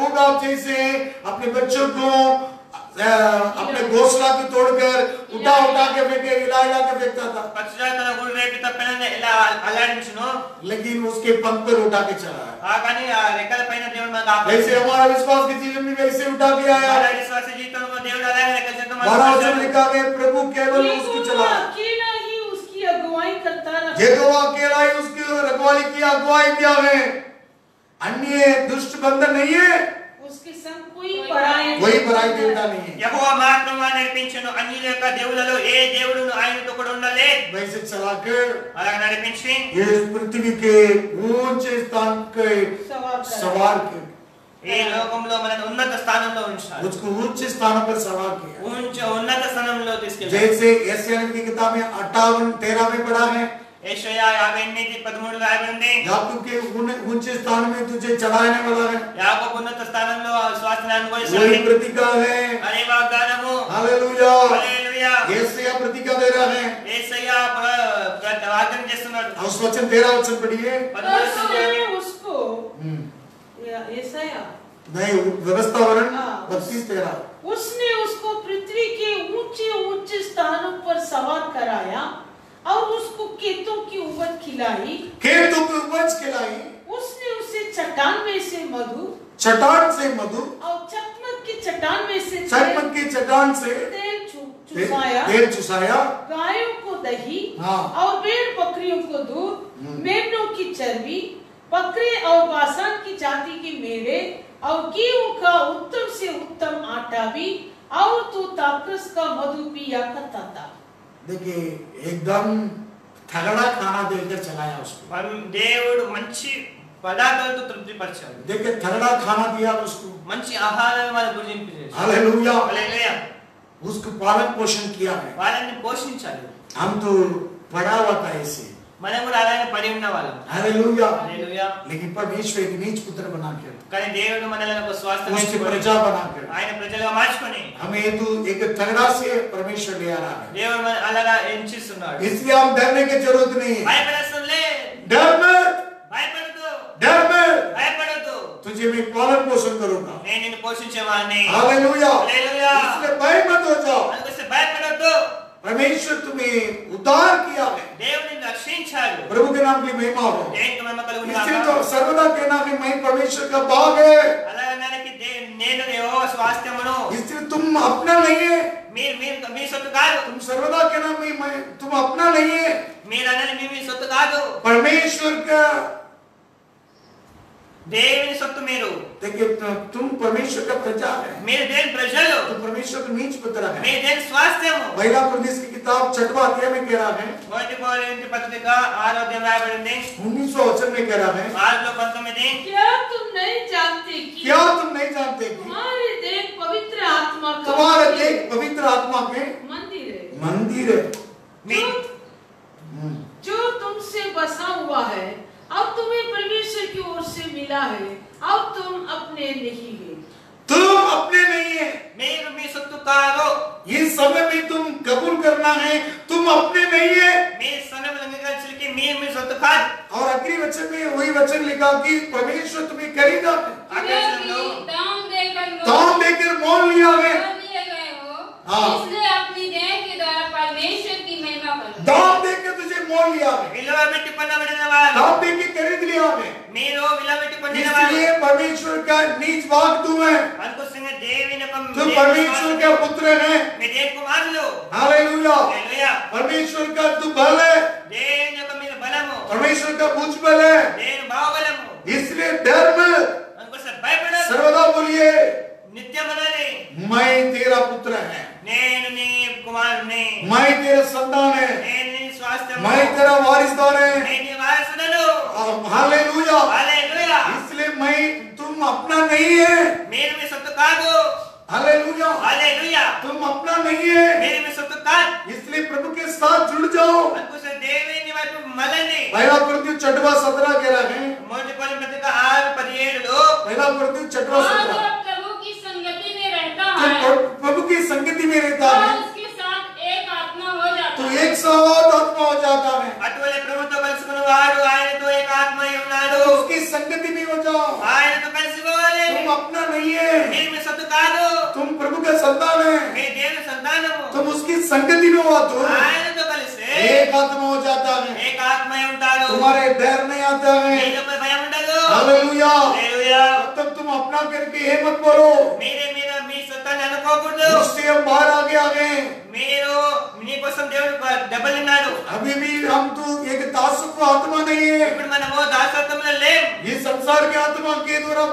A: ऊगा जैसे अपने बच्चों को अपने घोंसला को तोड़कर उठा उठा के फेंके, हिला हिला के फेंकता था,
B: పక్షిరాజు తన గుడి రేపి తప్పినని ఎలా అల్లాడించును.
A: लेकिन उसके पंख पर उठा के चला है।
B: కానీ ఆ రెక్కల పైన దేవుడు మనకు
A: जैसे
B: ఆపాడు.
A: हमारा विश्वास के जीवन में वैसे उठा के आया।
B: మన విశ్వాస జీవితంలో దేవుడు అలాగే రెక్కల చేత మనకు
A: 12वां वचन
B: ఆపాడు.
A: लिखा है, प्रभु केवल उसको
D: यहोवा
A: चला,
D: अकेला ही उसकी अगुवाई करता रहा।
A: यहोवा अकेला ही उसकी रखवाली की अगुवाई किया है, अन्य दुष्ट बंधन नहीं है,
D: उसके संग कोई पराया
A: कोई पराई देवता नहीं है।
B: యెహోవా మాత్రమే నడిపించును, అన్యుల యొక్క దేవులలో ఏ దేవుడును ఆయనతో కూడా ఉండలేదు.
A: वैसे चलाकर
B: అలా నడిపించి
A: ये पृथ्वी के ऊंचे स्थान के सवार के
B: ఈ లోకంలో మనల్ని ఉన్నత స్థానంలో ఉంచాడు.
A: उसको ऊंचे स्थान पर सवार किया।
B: ఉన్నత స్థానంలో తీసుకెళ్ళాడు.
A: जैसे यशायाह की किताब में 58:13 में पढ़ा है,
B: యెషయా 58:13 రాయబడింది.
A: याकूब के ऊंचे स्थान में तुझे चढ़ाने वाला है,
B: యాకోబు ఉన్నత స్థానంలో స్వాస్థ్యాన్ని
A: वही
B: అనుభవిస్తాడు.
A: प्रतिज्ञा है।
B: అదే వాగ్దానము.
A: हालेलुया,
B: హల్లెలూయా.
A: यशायाह प्रतिज्ञा दे रहा है।
B: యేసయ్య వాగ్దానం చేస్తున్నాడు.
A: उस वचन 13 वचन पढ़िए।
D: उसने उसको यशायाह
A: नहीं, व्यवस्थावरण
D: हाँ।
A: 32:13।
D: उसने उसको पृथ्वी के ऊंचे ऊंचे स्थानों पर सवार कराया और उसको खेतों की उपज खिलाई।
A: खेतों की उपज खिलाई,
D: उसने उसे चट्टान में से मधु
A: चट्टान से मधु,
D: और चकमक की चट्टान में से
A: चकमक की चट्टान से
D: तेल चुसाया।
A: तेल चुसाया,
D: गायों को दही
A: हाँ।
D: और भेड़ बकरियों को दूध, मेमनों की चर्बी, बकरे और बासान की जाति के मेवे और गेहूं का उत्तम से उत्तम आटा भी और तू तापरस का मधु पिया करता था।
A: देखिए एकदम तगड़ा खाना देकर चलाया उसको।
B: దేవుడు మంచి పదార్థాలతో తృప్తిపరిచాడు।
A: देखिए तगड़ा खाना दिया उसको,
B: మంచి ఆహారాన్ని వాళ్ళు భుజింపజేశాడు।
A: हालेलुया,
B: హల్లెలూయా।
A: उसको पालन पोषण किया है।
B: వాళ్ళని పోషించాలి।
A: हम तो पढ़ा हुआ था ऐसे,
B: మనం కూడా అలాగే పడి ఉన్న వాళ్ళం।
A: हालेलुया।
B: హల్లెలూయా।
A: लेकिन परमेश्वर एक नीच पुत्र बना के,
B: కానీ దేవుడు మనల్ని ఒక స్వాస్థ్యం
A: उसकी प्रजा बना के
B: ఆయన ప్రజలుగా మార్చుకొని
A: हमें तो एक तगड़ा से परमेश्वर ले आ रहा है।
B: దేవుడు మన అలాగా ఎంచిస్తున్నాడు।
A: इसलिए हम डरने की जरूरत नहीं है।
B: భయపడసలే,
A: डर मत,
B: భయపడదు,
A: डर मत,
B: భయపడదు,
A: तुझे मैं पालन पोषण करूंगा।
B: నేను నిన్ను పోషించేవాడిని।
A: हालेलुया।
B: హల్లెలూయా।
A: इसलिए भय मत हो जाओ,
B: అందుకోసం భయపడొద్దు।
A: परमेश्वर तुम्हें उद्धार किया है।
B: దేవుడు నిన్ను రక్షించాడు।
A: प्रभु के नाम की महिमा हो।
B: దేవునికి మహిమ కలుగును
A: इसलिए
B: గాక।
A: तो सर्वदा कहना कि मैं परमेश्वर का बाग है।
B: అలాగనడానికి నేను యెహోవా స్వాస్థ్యమును।
A: इसलिए तुम अपना नहीं है,
B: మీరు మీ సొత్తు కాదు।
A: तुम सर्वदा कहना तुम अपना नहीं है,
B: మీరు అనేది మీ సొత్తు కాదు।
A: परमेश्वर का।
B: దేవుని సొత్తు మీరు।
A: देखिए तुम परमेश्वर का प्रजा है,
B: మీరు దేవుని ప్రజలు।
A: तुम परमेश्वर का नीच पुत्र है।
B: మీరు దేవుని స్వాస్థ్యము।
A: महिला कुरिन्थियों की किताब 6वां अध्याय में कह रहा है,
B: మొదటి కొరింథీ పత్రిక 6వ అధ్యాయం రాయబడింది।
A: 19वां वचन में कह रहा है,
B: 6:19
D: क्या तुम नहीं जानते कि
A: क्या तुम नहीं जानते कि
D: तुम्हारे देह पवित्र आत्मा का
A: तुम्हारा देह पवित्र आत्मा के
D: मंदिर है,
A: मंदिर है।
D: जो तुमसे बसा हुआ है, अब तुम्हें परमेश्वर की ओर से मिला है, अब तुम अपने नहीं हो।
A: तुम अपने नहीं है,
B: మీరు మీ సొత్తు కాదు।
A: ये समय में तुम कबूल करना है, तुम अपने नहीं है।
B: మీ సమయంలో అంగీకరించడానికి మీరు మీ సొత్తు కాదు।
A: और आखिरी वचन में वही वचन लिखा कि परमेश्वर तुम्हें खरीदा है,
B: ఆకాశంలో
A: दाम देकर मोल लिया है।
C: लिए गए हो,
A: हाँ।
C: इसलिए अपनी देह के द्वारा परमेश्वर की महिमा करो।
A: दाम देकर तुझे मोल लिया है,
B: విలువ పెట్టి పొందబడిన వారు।
A: दाम देकर खरीद लिया है।
B: మీరు విలువ పెట్టి పొందిన వారు।
A: इसलिए परमेश्वर का नीच भाग तुम है,
B: అందుకోసంగా దేవుని యొక్క
A: तुम परमेश्वर का पुत्र है।
B: మీ దేవుని కుమారులు।
A: हालेलुया।
B: హల్లెలూయా।
A: परमेश्वर का तू बल है,
B: దేవుని యొక్క మీద బలము,
A: परमेश्वर का भुजबल है।
B: దేవుని బాహుబలము।
A: इसलिए डर मत,
B: అందుకోసం భయపడదు।
A: सर्वदा बोलिए
B: నిత్యమనని
A: मैं तेरा पुत्र है,
B: నేను నీ కుమారుని,
A: मैं तेरा संतान है,
B: నేను నీ స్వాస్థ్యము,
A: मैं तेरा वारिसदार है।
B: నేను నీ వారసుడను।
A: हालेलुया।
B: హల్లెలూయా।
A: इसलिए मैं तुम अपना नहीं है।
B: మీరు మీ సొత్తు కాదు।
A: हालेलुया।
B: హల్లెలూయా।
A: तुम अपना नहीं है,
B: మీరు మీ సొత్తు కాదు।
A: इसलिए प्रभु के साथ जुड़ जाओ।
B: అందుకోసం దేవుని వైపు మళ్ళండి।
A: पहला कुरिन्थियों 6:17 कह रहा है,
B: మొదటి కొరింథీ పత్రిక 6:17
A: पहला कुरिन्थियों
C: और
A: 6:17
C: जो प्रभु की संगति में रहता
A: तो
C: है,
A: प्रभु की संगति में रहता
C: तो
A: है
C: उसके साथ एक आत्मा हो जाता
A: तो
C: है।
A: एक साथ आत्मा हो जाता है।
B: అటువలే ప్రభుతో కలుసుకున్నవాడు ఆయనతో ఏక ఆత్మై ఉన్నాడు।
A: तो उसकी संगति में हो जाओ।
B: ఆయనతో కలిసిపోవాలి।
A: तुम अपना नहीं है,
B: మీరు మీ సొత్తు కాదు।
A: तुम प्रभु का संतान है,
B: మీ దేవుని సంతానము।
A: तुम उसकी संगति में हो तो
B: ఆయనతో కలిసి
A: एक आत्मा हो जाता है।
B: ఏక ఆత్మై ఉంటారు।
A: तुम्हारे डर नहीं आता है।
B: మీలో భయం ఉండదు।
A: हालेलुया।
B: హల్లెలూయా।
A: तब तक तुम अपना करके ये मत बोलो
B: మీరే మీద మీ సొత్తాన్ని అనుకోకూడదు।
A: उससे हम बाहर आगे आ गए।
B: మీరు మీకోసం దేవుడు డబ్బులు ఇన్నాడు।
A: अभी भी हम तो एक दासत्व आत्मा नहीं है,
B: ఇప్పుడు మనము దాసత్వంలో లేం।
A: ये संसार के आत्मा के द्वारा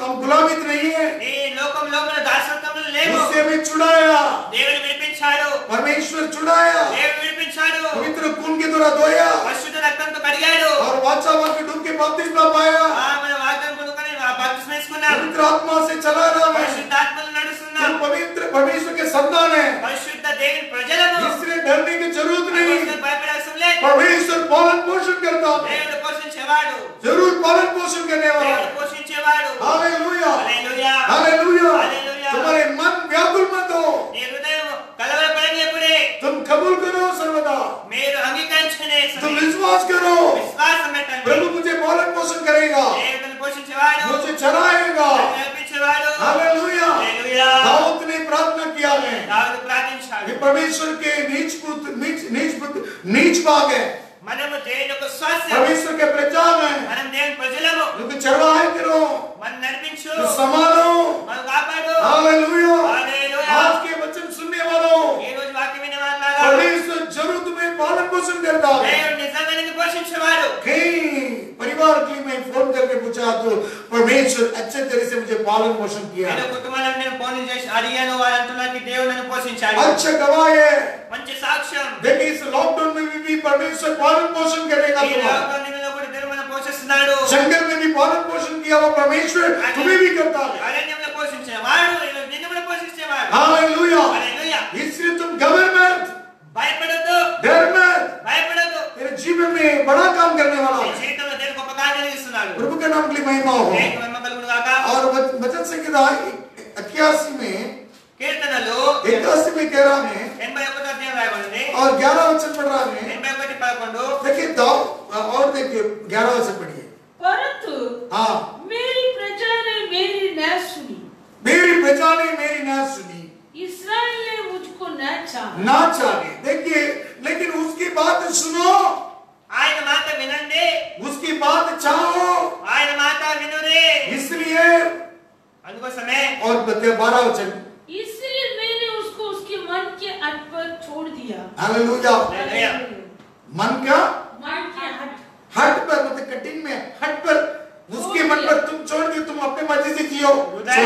A: हम गुलामित नहीं है।
B: ఈ లోకంలో మన దాసత్వంలో లేము।
A: उससे हमें छुड़ाया,
B: దేవుడు విడిపించాడు।
A: परमेश्वर छुड़ाया,
B: దేవుడు విడిపించాడు।
A: पवित्र खून के द्वारा धोया
B: పరిశుద్ధ రక్తంతో కడిగాడు।
A: और वाचा के डूब के बपतिस्मा पाया।
B: మన వాగ్దానం పొందుకొని బాప్తిస్మం తీసుకున్నాం।
A: पवित्र आत्मा से चला रहा है।
B: పరిశుద్ధ ఆత్మలో నడుస్తున్నాం।
A: तुम पवित्र परमेश्वर के संतान है,
B: పరిశుద్ధ దేవుని ప్రజలము।
A: इसलिए डरने की जरूरत नहीं।
B: భయపడే అవసరం లేదు।
A: परमेश्वर पालन पोषण करता है,
B: దేవుడు పోషించేవాడు।
A: जरूर पालन पोषण करने वाला
B: దేవుడు
A: है।
B: పోషించేవాడు।
A: हालेलुया,
B: హల్లెలూయా।
A: हालेलुया।
B: हालेलुया।
A: तुम्हारे मन व्याकुल मत हो,
B: నీ హృదయం కలవరపడనీయకుడే।
A: तुम कबूल करो सर्वदा,
B: మీరు అంగీకరించనే
A: तुम विश्वास करो
B: విశ్వాసం పెట్టండి।
A: प्रभु मुझे पालन पोषण करेगा,
B: దేవుని పోషించేవాడు,
A: मुझे चराएगा।
B: నడిపించేవాడు।
A: हालेलुया।
B: హల్లెలూయా।
A: दाऊद ने प्रार्थना किया है
B: దావీదు ప్రార్థించాడు।
A: कि परमेश्वर के नीच भाग है,
B: మనము దేవుని యొక్క స్వాస్థ్యం।
A: परमेश्वर के प्रजा है,
B: మనం దేవుని ప్రజలము।
A: उनको चरवाहे करो,
B: మనం నడిపించు,
A: संभालो।
B: మనం కాపాడు।
A: हालेलुया।
B: హల్లెలూయా।
A: आज के वचन सुनने वालों,
B: ఈ రోజు వాక్యం వినేవాళ్ళలారా
A: परमेश्वर जरूर तुम्हें पालन पोषण करता है।
B: దేవుడు నిజంగా నిన్ను పోషించేవాడు।
A: कई परिवार के लिए मैं फोन करके पूछा तो परमेश्वर अच्छे तरह से मुझे पालन पोषण किया
B: నేను
A: है।
B: కుటుంబాలను నేను ఫోన్ చేసి అడిగాను వారు అంటున్నారు कि దేవుడు నన్ను పోషించాడు
A: अच्छा गवाह है
B: మంచి సాక్ష్యం
A: देखिए इस लॉकडाउन में भी परमेश्वर पालन पोषण करेगा
B: ఈ
A: तुम्हारा
B: లాక్డౌన్ దినాల్లో కూడా దేవుడు మనల్ని పోషిస్తున్నాడు
A: जंगल में भी पालन पोषण किया वो परमेश्वर तुम्हें भी करता है
B: అరణ్యంలో పోషించేవాడు నిన్ను కూడా పోషించేవాడు
A: हालेलुया
B: హల్లెలూయా
A: इसलिए तुम घबरा मत
B: భయపడొద్దు
A: डर मत
B: భయపడొద్దు
A: तेरे जीवन में बड़ा काम करने वाला
B: నీ
A: है
B: జీవితంలో దేవుడు గొప్ప కార్యం చేస్తున్నాడు
A: प्रभु के नाम के लिए महिमा हो
B: దేవునికి మహిమ కలుగును గాక
A: और वचन संहिता 81 में
B: కీర్తనలు
A: 81 में कह रहा है
B: 81 అధ్యాయం రాయబడింది
A: और 11 वचन पढ़ रहा है
B: 81:11
A: देखिए और देखिए 11 वचन पढ़िए
D: परंतु
A: हाँ
D: मेरी प्रजा ने मेरी न सुनी,
A: मेरी प्रजा ने मेरी ना सुनी
D: इस्राएल ने मुझको न चाहा।
A: ना चाहे देखिए लेकिन उसकी बात सुनो
B: ఆయన మాట వినండి
A: उसकी बात चाहो
B: ఆయన మాట వినురే
A: इसलिए
B: అందుకోసమే
A: और 12 वचन
D: इसलिए मैंने उसको उसके मन के हट पर छोड़ दिया।
A: हालेलुया
B: హల్లెలూయా
A: मन का
D: मन के हट
A: हट पर मतलब कटिंग में हट पर उसके मन पर तुम छोड़ दियो तुम अपने मर्जी से जियो
B: హృదయ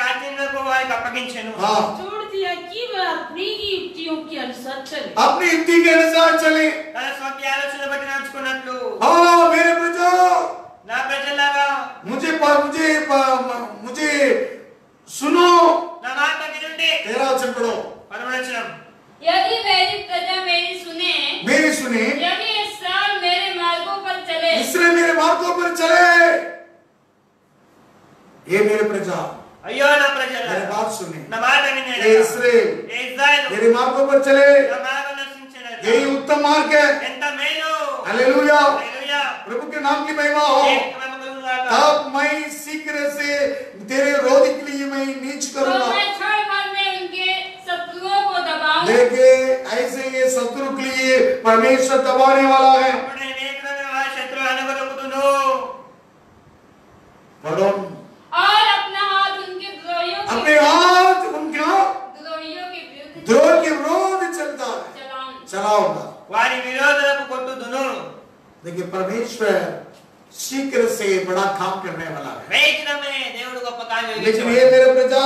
B: కాఠిన్యకు వారికి అప్పగించెను
A: हाँ
D: छोड़ दिया कि वह अपनी ही युक्तियों के अनुसार चले।
A: अपनी युक्ति के अनुसार चले
B: తన స్వంత ఆలోచన బట్టి నడుచుకున్నట్లు
A: हाँ मेरे प्रजा
B: నా ప్రజలారా
A: मुझे सुनो
B: నా మాట వినండి
A: 13 वचन पढ़ो
B: 11వ వచనం
C: यदि मेरी प्रजा मेरी सुने,
A: मेरी सुने
C: यदि इस्राएल मेरे मार्गों पर चले,
A: इसलिए मेरे मार्गों पर चले ये मेरे प्रजा
B: అయ్యో నా
A: मेरे
B: ప్రజలారా
A: बात सुने
B: నా మాట వినండి
A: ये इस्राएल
B: ఏ ఇశ్రాయేలు
A: मेरे मार्गों पर चले
B: నా మార్గం నడుచుచున్నారు
A: यही उत्तम मार्ग है
B: ఎంత మేలు
A: हालेलुया
B: హల్లెలూయా
A: प्रभु के नाम की महिमा हो
B: దేవునికి మహిమ కలుగును గాక
A: तब मैं शीघ्र से तेरे रोध के लिए मैं नीच
C: तो
A: करूंगा
C: मैं क्षण भर में उनके शत्रुओं को दबाऊं।
A: देखिए ऐसे ये शत्रु के लिए परमेश्वर दबाने वाला है
B: అప్పుడే నేత్రమే వారి శత్రువు అనగలుగుదును
A: पढ़ो
C: और अपना हाथ उनके
A: अपने हाथ उनका
C: द्रोहियों के विरुद्ध
A: द्रोह के विरोध चलता है
C: चलाऊं।
A: चलाऊंगा
B: వారి విరోధులకు కొట్టుదును
A: देखिए परमेश्वर शीघ्र से बड़ा काम करने वाला है
B: వేగమే దేవుడు గొప్ప కార్యం
A: लेकिन
B: చేసేవాడు.
A: ये मेरे प्रजा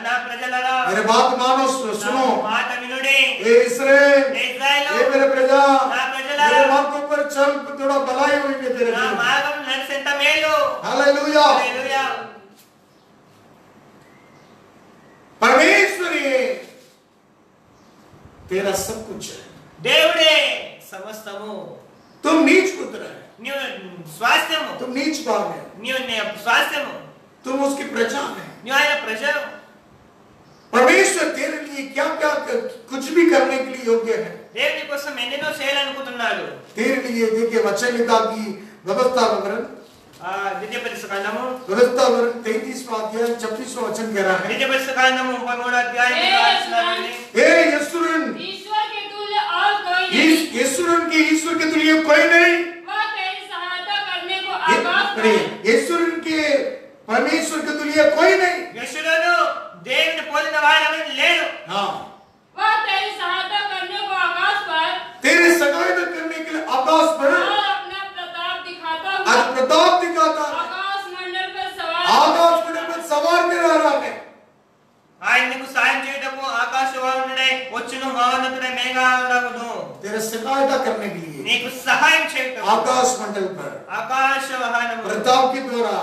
B: నా ప్రజలారా
A: मेरे बात मानो सुनो
B: నా మాట వినుడి
A: ये इस्राएल
B: ఏ ఇశ్రాయేలు
A: ये मेरे प्रजा
B: నా ప్రజలారా
A: मेरे मार्गों पर चल थोड़ा भलाई हुई है तेरे
B: నా మార్గం నడిచేంత మేలు
A: हालेलुया
B: హల్లెలూయా
A: परमेश्वर ये तेरा सब कुछ है
B: దేవుడే సమస్తము
A: तुम नीच पुत्र है
B: నీవు స్వాస్థ్యము
A: तुम नीच भाग है
B: నీవు నీ స్వాస్థ్యము
A: तुम उसकी प्रजा है
B: నీవు ఆయన ప్రజలు
A: परमेश्वर तेरे लिए क्या क्या कुछ भी करने के लिए योग्य है
B: దేవుని కోసం ఎన్నెన్నో చేయాలనుకుంటున్నాడు
A: तेरे लिए देखिए वचन लिखा की व्यवस्था विवरण
B: ద్వితీయ పరిశుద్ధ కాండము
A: 33वां अध्याय 26वां वचन कह रहा है
B: ద్వితీయ పరిశుద్ధ కాండము 33వ అధ్యాయం
A: हे यशुरन
C: ईश्वर के तुल्य और कोई नहीं।
A: यशुरन के ईश्वर के तुल्य कोई नहीं
C: वह तेरी सहायता करने को आकाश पर
A: यशुरन के परमेश्वर के तुल्य कोई नहीं
B: యెషురను దేవుని పోలిన వాడెవడు లేడు
A: हाँ
C: वह तेरी सहायता करने को आकाश पर
A: तेरे सहायता करने के लिए आकाश पर
C: और अपना प्रताप दिखाता हुआ
A: आज प्रताप दिखाता है
C: आकाश मंडल पर सवार
A: आकाश मंडल पर सवार में रह रहा है
B: ఆయన నీకు సాయం చేయటకు ఆకాశవాహనుడై వచ్చును మహోన్నతుడై మేఘారూఢుడు
A: तेरे सहायता करने के लिए
B: నీకు సహాయం చేయటకు
A: आकाश मंडल पर
B: ఆకాశవాహనము
A: प्रताप के द्वारा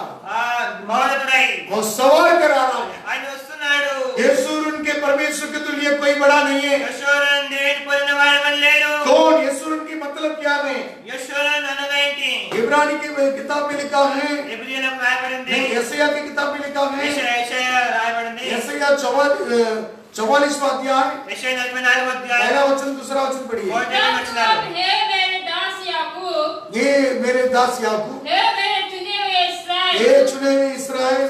B: మహోన్నతుడై
A: और सवार करा रहा है
B: ఆయన వస్తున్నాడు
A: यशुर उनके परमेश्वर के तुल्य कोई बड़ा नहीं है
B: యెషురను దేవుని పోలిన వాడెవడు లేడు
A: कौन यशुर की मतलब क्या है
B: యెషురను అనగా ఏంటి
A: इब्रानी की किताब में लिखा है
B: ఎబ్రియలకు రాయబడింది
A: नहीं यशायाह की किताब में लिखा है
B: యెషయా రాయబడింది
A: यशायाह 44वां अध्याय
B: యెషయా 44వ అధ్యాయం
A: पहला वचन दूसरा वचन पढ़िए
B: మొదటి
C: तब
B: వచనాలు
C: हे मेरे दास याकूब,
A: ये मेरे दास याकूब
C: हे मेरे चुने हुए इस्राएल,
A: ये चुने हुए इस्राएल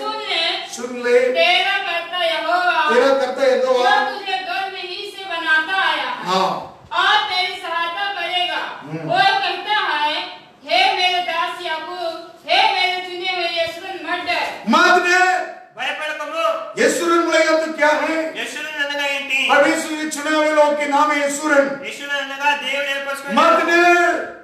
A: सुन ले
C: तेरा करता यहोवा
A: तेरा करता है
C: जो
A: यहोवा
C: तुझे गर्भ ही से बनाता आया है
A: हाँ
C: और तेरी सहायता करेगा। वो कहता है, हे मेरे दास याकूब, हे मेरे चुने हुए यशवन मत डर।
A: मत ने
B: భయపడకము
A: यशुरन बोलेगा तो क्या है
B: యెషురను అనగా ఏంటి
A: परमेश्वर के चुने हुए लोग के नाम है यशुरन
B: యెషురను అనగా దేవుడు ఏర్పరచుకున్న
A: मत ने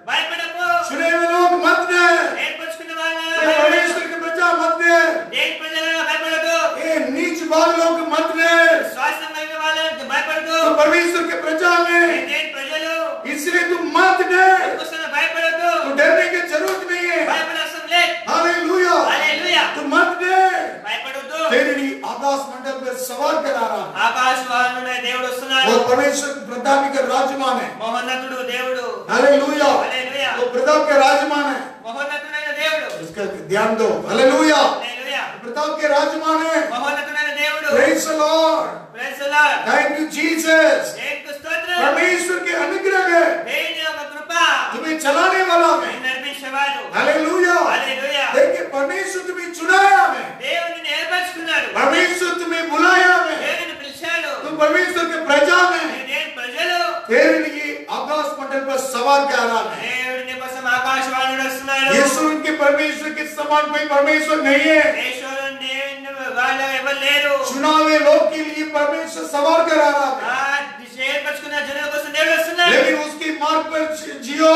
B: భయపడకు
A: चुने हुए लोग मत ने
B: ఏర్పరచుకున్న వాళ్ళ
A: परमेश्वर की प्रजा मत ने
B: దేవుని ప్రజలను భయపడకు
A: ये नीच वाले लोग मत डर,
B: శ్వాసం కలిగిన వాళ్ళు భయపడదు.
A: तो परमेश्वर के प्रजा में,
B: నేను ప్రజలు
A: इसलिए तुम मत डर,
B: కోసం భయపడదు.
A: तो डरने की जरूरत नहीं है।
B: భయపడవసరం లేదు.
A: हालेलुया,
B: హల్లెలూయా.
A: तुम मत डर,
B: భయపడొద్దు.
A: तेरे लिए आकाश मंडल पर सवार करा रहा है।
B: ఆకాశవాహనుడైన దేవుడు వస్తున్నాడు.
A: वो परमेश्वर प्रताप के राजमान है।
B: మహోన్నతుడు దేవుడు.
A: हालेलुया,
B: హల్లెలూయా.
A: वो प्रताप के राजमान है।
B: మహోన్నతుడైన దేవుడు.
A: इसका ध्यान दो। हालेलुया,
B: హల్లెలూయా.
A: प्रताप के राजमान है।
B: మహోన్నతుడైన దేవుడు.
A: Praise the Lord,
B: praise the Lord.
A: Thank you Jesus.
B: దేవునికి స్తోత్రం.
A: परमेश्वर के अनुग्रह है,
B: దేవుని యొక్క కృప
A: तुम्हें चलाने वाला है।
B: నిన్ను నడిపించేవాడు.
A: हालेलुया,
B: హల్లెలూయా.
A: देखिए परमेश्वर तुम्हें चुनाया है,
B: దేవుడు నిన్ను ఏర్పరచుకున్నాడు.
A: परमेश्वर तुम्हें बुलाया है,
B: దేవుడు నిన్ను పిలిచాడు.
A: तुम परमेश्वर के प्रजा में,
B: నేను ప్రజలు.
A: तेरे लिए आकाश मंडल पर सवार कर रहा है।
B: దేవుడు నీ కోసం ఆకాశవాహనుడు వస్తున్నాడు.
A: यीशु के परमेश्वर के समान कोई परमेश्वर नहीं है।
B: ఈశ్వరుడు దేవుని వాళ్ళ ఎవరు లేరు.
A: चुनावे लोग के लिए परमेश्वर सवार कर रहा है,
B: ఏర్పరచుకున్న జనుల కోసం దేవుడు వస్తున్నాడు.
A: लेकिन उसकी मार्ग पर जियो,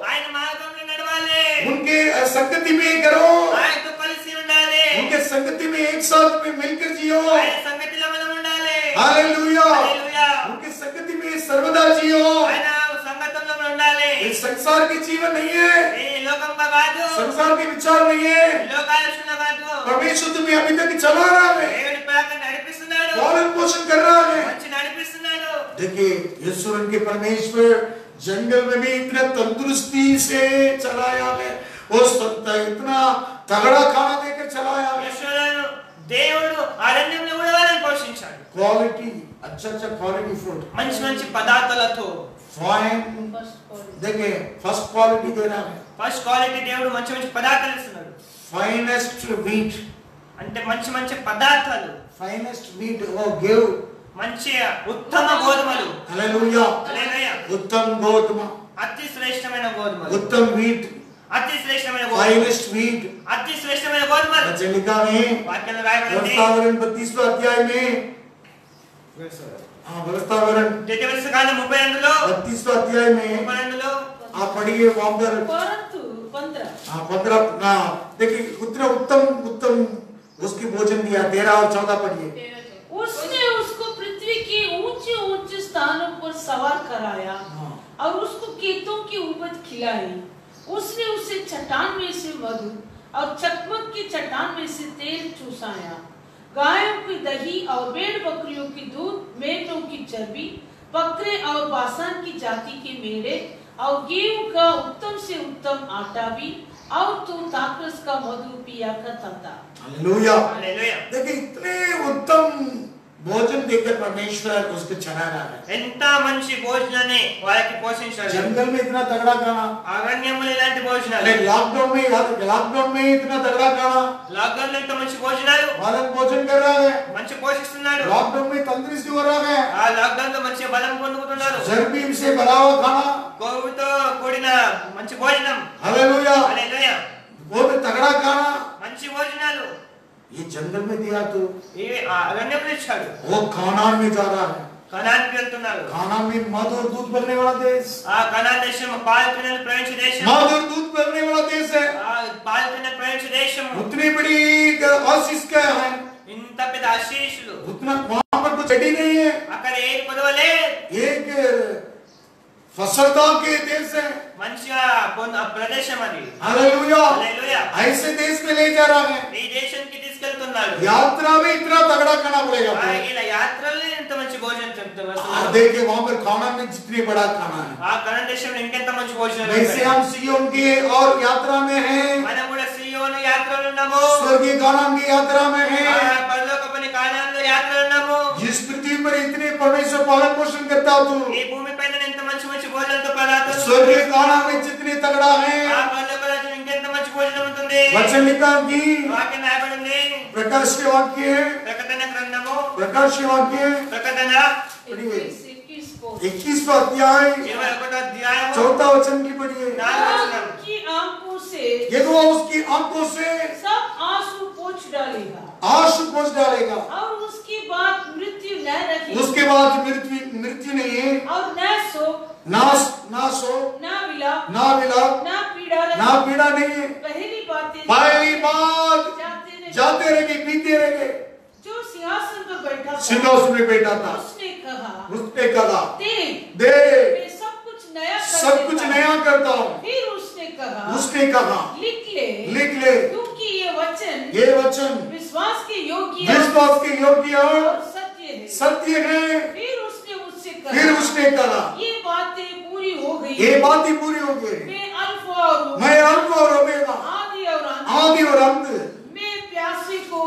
B: ఆయన మార్గంలో నడవాలి.
A: उनके संगति में करो,
B: ఆయనతో కలిసి ఉండాలి.
A: उनके संगति में एक साथ में मिलकर जियो।
B: ఆయన సంగతిలో మనం ఉండాలి.
A: हालेलुया,
B: హల్లెలూయా.
A: उनके संगति में सर्वदा जियो।
B: ఆయన సంగతంలో మనం ఉండాలి.
A: ये संसार के जीवन नहीं है,
B: ఈ లోకంగా కాదు.
A: संसार के विचार नहीं है।
B: లోకాలోచన కాదు.
A: परमेश्वर तुम्हें अभी तक चला रहा है,
B: దేవుని ప్రకారం నడిపిస్తున్నాడు.
A: पालन पोषण कर रहा है।
B: మంచి నడిపిస్తున్నాడు.
A: देखिए यीशु के परमेश्वर जंगल में भी इतना तंदुरुस्ती से चलाया है, वो इतना तगड़ा खाना देकर चलाया है।
B: ఈశ్వరుడు దేవుడు అరణ్యంలో కూడా వాళ్ళని పోషించాడు.
A: क्वालिटी, अच्छा अच्छा क्वालिटी फूड,
B: మంచి మంచి పదార్థాలతో.
A: फाइन, देखिए फर्स्ट क्वालिटी दे रहा है,
B: ఫస్ట్ క్వాలిటీ దేవుడు మంచి మంచి పదార్థాలు ఇస్తున్నాడు.
A: फाइनेस्ट वीट,
B: అంటే మంచి మంచి పదార్థాలు.
A: फाइनेस्ट वीट वो गेहूं,
B: మంచి ఉత్తమ గోధుమలు.
A: हालेलुया,
B: హల్లెలూయా.
A: उत्तम गोधुमा,
B: అతి శ్రేష్టమైన గోధుమలు.
A: उत्तम वीट,
B: అతి శ్రేష్టమైన గోధుమలు.
A: Finest wheat.
B: అతి శ్రేష్టమైన గోధుమలు.
A: वचन लिखा है
B: వాక్యంలో రాయబడింది.
A: व्यवस्थावरण 32वां अध्याय में, हाँ व्यवस्थावरण
B: ద్వితీయోపదేశకాండం 32లో
A: 32वां अध्याय में
B: 32లో
A: आप पढ़िए वहां पर,
D: परंतु 15
A: हाँ 15, हाँ देखिए उतना उत्तम उत्तम उसकी भोजन दिया। 13 और 14 पढ़िए।
D: उसने उसको पृथ्वी के ऊंचे ऊंचे स्थानों पर सवार कराया
A: हाँ।
D: और उसको खेतों की उपज खिलाई। उसने उसे चट्टान में से मधु और चकमक की चट्टान में से तेल चूसाया। गायों की दही और भेड़ बकरियों की दूध, मेमनों की चर्बी, बकरे और बासान की जाति के मेढ़े और गेहूं का उत्तम से उत्तम आटा भी, और तू ताकस का मधु पिया करता था।
A: हालेलुया,
B: హల్లెలూయా.
A: देखिए इतने उत्तम भोजन देकर परमेश्वर उसको चला रहा है।
B: ఎంత మంచి భోజనాన్ని వాళ్ళకి పోషించాడు.
A: जंगल में इतना तगड़ा खाना,
B: అరణ్యంలో ఇలాంటి భోజనాలు.
A: अरे लॉकडाउन में इतना तगड़ा खाना,
B: లాక్డౌన్ లో ఇంత మంచి భోజనాలు.
A: पालन पोषण कर रहा है।
B: మంచి పోషిస్తున్నాడు.
A: लॉकडाउन में तंदुरुस्ती हो रहा है,
B: ఆ లాక్డౌన్ లో మంచి బలం పొందుతున్నారు.
A: चर्बी से भरा हुआ खाना,
B: కొవ్వుతో కూడిన మంచి భోజనం.
A: हालेलुया,
B: హల్లెలూయా.
A: वो भी तगड़ा खाना
B: మంచి భోజనాలు
A: ये जंगल में दिया तो
B: ఇవి అరణ్యంలో ఇచ్చాడు.
A: वो कानान में जा रहा है।
B: కనాన్కి వెళ్తున్నారు.
A: कानान में मधु और दूध बहने वाला देश,
B: ఆ కనాన్ దేశం పాలు పిల్లలు ప్రవేశించే దేశం.
A: मधु और दूध बहने वाला देश है।
B: ఆ పాలు పిల్లలు ప్రవేశించే దేశం.
A: उतनी बड़ी आशीष का है,
B: ఇంత పెద్ద ఆశీస్సులు.
A: उतना वहां पर कुछ चढ़ी नहीं है,
B: అక్కడ ఏం పొదవలే.
A: एक फसलता के देश है।
B: మంచిగా ప్రదేశం అది.
A: हालेलुया,
B: హల్లెలూయా.
A: ऐसे देश में ले जा रहा है।
B: ఈ దేశానికి తీసుకెళ్తున్నాడు.
A: यात्रा में इतना तगड़ा खाना पड़ेगा।
B: ఇలా యాత్రల్ని ఇంత మంచి భోజనం చెప్తారు.
A: देखिए वहां पर खाना में जितनी बड़ा खाना है,
B: ఆ కనాన్ దేశంలో ఇంకెంత మంచి భోజనం.
A: वैसे हम सियोन के और यात्रा में हैं,
B: మనం కూడా సియోను యాత్రలో ఉన్నాము.
A: स्वर्गीय कानान की यात्रा में
B: ఆ
A: हैं।
B: పరలోకపు కానాన్లో యాత్రలో ఉన్నాము.
A: जिस पृथ्वी पर इतने परमेश्वर पालन पोषण करता हो,
B: ఈ భూమి పైన ఎంత మంచి మంచి భోజనంతో పదార్థాలు.
A: स्वर्गीय कानान में जितने तगड़ा है,
B: ఆ పరలోక రాజ్యం ఇంకెంత మంచి భోజనం ఉంటుంది.
A: वचन लिखा की
B: వాక్యం రాయబడింది.
A: प्रकाश के वाक्य है,
B: ప్రకటన గ్రంథము
A: प्रकाश के वाक्य है,
B: ప్రకటన
A: 21वां अध्याय
B: 21వ అధ్యాయము
A: 4वां वचन की पढ़िए।
B: 4వ వచనం.
D: की आंखों से
A: यहोवा उसकी आंखों से
D: सब आंसू पोंछ डालेगा
A: आंसू पोंछ डालेगा,
D: और उसके बाद मृत्यु न रही
A: उसके बाद मृत्यु नहीं है,
D: और न शोक
A: ना सो
D: न विलाप
A: ना विलाप
D: न पीड़ा रही।
A: ना पीड़ा नहीं है।
D: पहली बातें
A: पहली बात
D: जाते रहे।
A: जाते रहेंगे, पीते रहेंगे।
D: जो सिंहासन पर
A: सिंहासन में बैठा था।
D: उसने कहा
A: दे
D: मैं सब कुछ नया
A: करता हूँ।
D: फिर उसने कहा
A: लिख ले
D: क्योंकि
A: ये वचन
D: विश्वास के योग्य
A: और
D: सत्य है।
A: है।
D: फिर उसने कहा ये बातें पूरी हो गई। मैं अल्फा और ओमेगा, आदि और अंत। मैं प्यासे को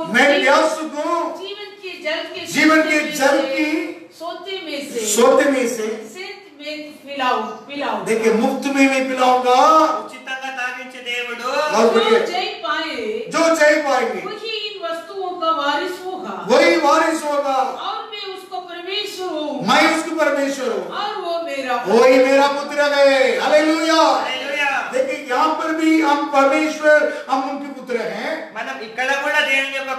A: जीवन के जल की सोते में से
D: पिलाओ।
A: देखिए, मुफ्त में मैं पिलाऊंगा।
B: ఉచితంగా తాగించే దేవుడు
A: जो जय पाएंगे
D: वही इन वस्तुओं का वारिस होगा। और मैं उसको परमेश्वर हूँ,
A: मैं उसको परमेश्वर हूँ
D: और वो मेरा
A: वही मेरा पुत्र है। हालेलुया।
B: హల్లెలూయా।
A: देखिए, यहाँ पर भी हम परमेश्वर, हम उनके पुत्र हैं।
B: మనం ఇక్కడ కూడా దేవుని యొక్క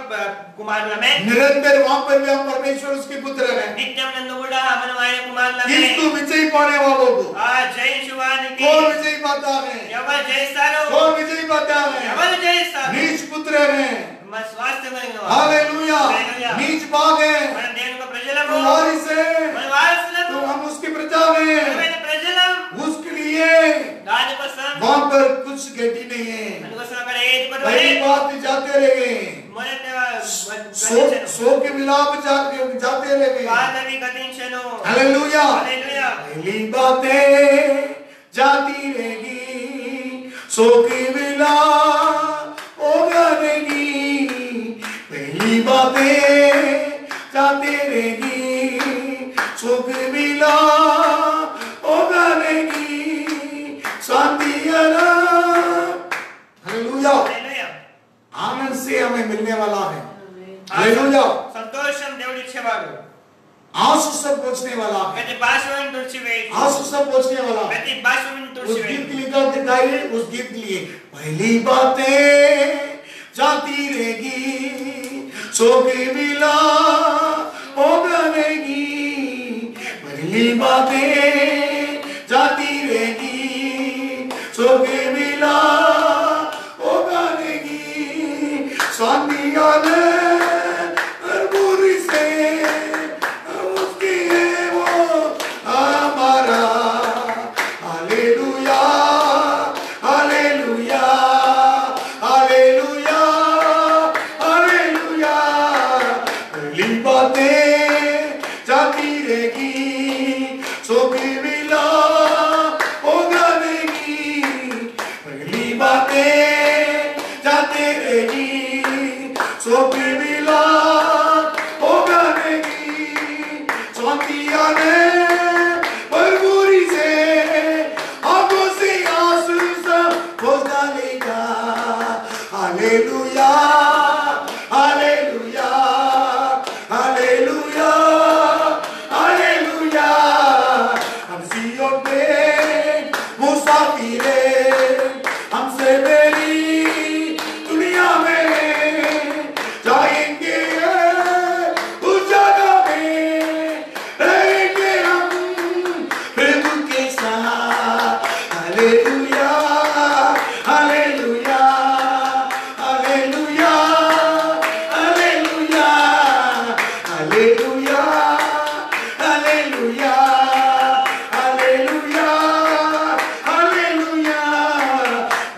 B: కుమారులమే।
A: निरंतर वहाँ पर भी हम परमेश्वर उसके पुत्र हैं।
B: నిత్యం నందు కూడా మనం ఆయన కుమారులమే।
A: किसको विजय पाने वालों को
B: ఆ జయించువానికి
A: कौन विजय पाता है?
B: ఎవరు జయిస్తారు?
A: कौन विजय पाता है?
B: ఎవరు జయిస్తారు?
A: नीच पुत्र हैं।
B: మన స్వాస్థ్యం కలిగిన వారు।
A: हालेलुया।
B: हालेलुया।
A: नीच भाग है,
B: మన దేవుని యొక్క ప్రజలము,
A: तो वारिस है,
B: మన వారసులము,
A: तो हम उसकी प्रजा में।
B: మన ప్రజలం।
A: उसके लिए
B: దానికోసం
A: वहाँ पर कुछ गति नहीं है।
B: అందుకోసం అక్కడ ఏది
A: पहली
B: కొరవలే
A: बात जाते रहे,
B: మొదట
A: सो के मिलाप जाते रहे।
B: పాతవి గతించెను।
A: हालेलुया।
B: హల్లెలూయా।
A: पहली बातें जाती रहेगी, सो के मिलाप होगा नहीं। पहली बातें जाते रहेगी, सो के मिलाप होगा नहीं। शांति आराम, हालेलुया,
B: హల్లెలూయా।
A: आनंद से हमें मिलने वाला है। हालेलुया।
B: సంతోషం దేవుడు ఇచ్చేవాడు।
A: आंसू सब पहुंचने वाला है।
B: ప్రతి భాషను తుడిచివేయి।
A: आंसू सब पहुंचने वाला है।
B: ప్రతి భాషను
A: उस
B: తుడిచివేయి।
A: गीत लिखा दिखाइए, उस गीत के लिए पहली बातें जाती रहेगी, सो के मिला होगा नहीं। पहली बातें जाती रहेगी, सो के मिला होगा नहीं। शांति आने बुरी से उसकी है वो हमारा। Hallelujah, hallelujah, hallelujah, hallelujah. पहली बातें जाती रहेगी, सो भी मिला होगा नहीं। पहली बातें जाते रहेगी, सो भी मिला होगा नहीं। शांति आने बरबूरी से आंखों से आंसू सब पोंछ डालेगा। Hallelujah, hallelujah, hallelujah, hallelujah. हम सियोन पे मुसाफिर हैं, हमसे मेरी दुनिया में जाएंगे उस जगह में, रहेंगे हम प्रभु के साथ। Hallelujah, hallelujah, hallelujah, hallelujah, hallelujah, hallelujah, hallelujah, hallelujah.